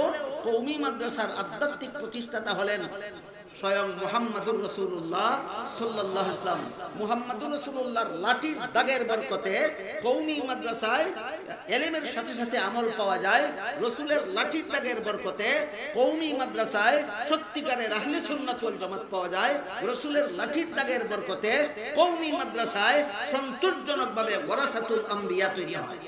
[SPEAKER 1] কওমি মাদ্রাসার আধ্যাত্মিক প্রতিষ্ঠাতা হলেন স্বয়ং মুহাম্মদুর রাসূলুল্লাহ সাল্লাল্লাহু আলাইহি ওয়াসাল্লাম। মুহাম্মদুর রাসূলুল্লাহর লাঠির দাগের বরকতে কওমি মাদ্রাসায় ইলমের সাথে সাথে আমল পাওয়া যায়। রাসূলের লাঠির দাগের বরকতে কওমি মাদ্রাসায় সত্যিকারের আহলে সুন্নাত ওয়াল জামাত পাওয়া যায়। রাসূলের লাঠির দাগের বরকতে কওমি মাদ্রাসায় সন্তোষজনকভাবে ওয়ারাসাতুল আম্বিয়া তৈরি হয়।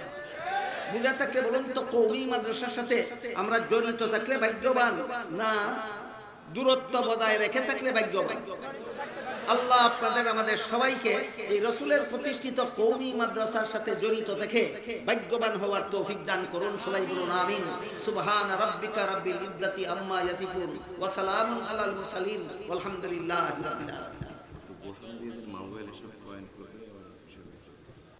[SPEAKER 1] বুঝা থাকলে বলুন তো, কওমি মাদ্রাসার সাথে আমরা জড়িত থাকলে ভাগ্যবান, না দূরত্ব বজায় রেখে থাকলে ভাগ্যবান? আল্লাহ আপনাদের আমাদের সবাইকে এই রাসূলের প্রতিষ্ঠিত কওমি মাদ্রাসার সাথে জড়িত থেকে ভাগ্যবান হওয়ার তৌফিক দান করুন। সবাই বলুন আমিন। সুবহান রাব্বিকা রাব্বিল ইজ্জাতি আম্মা ইয়াসিফুন ওয়া সালামুন আলাল মুরসালিন ওয়ালহামদুলিল্লাহি রাব্বিল আলামিন।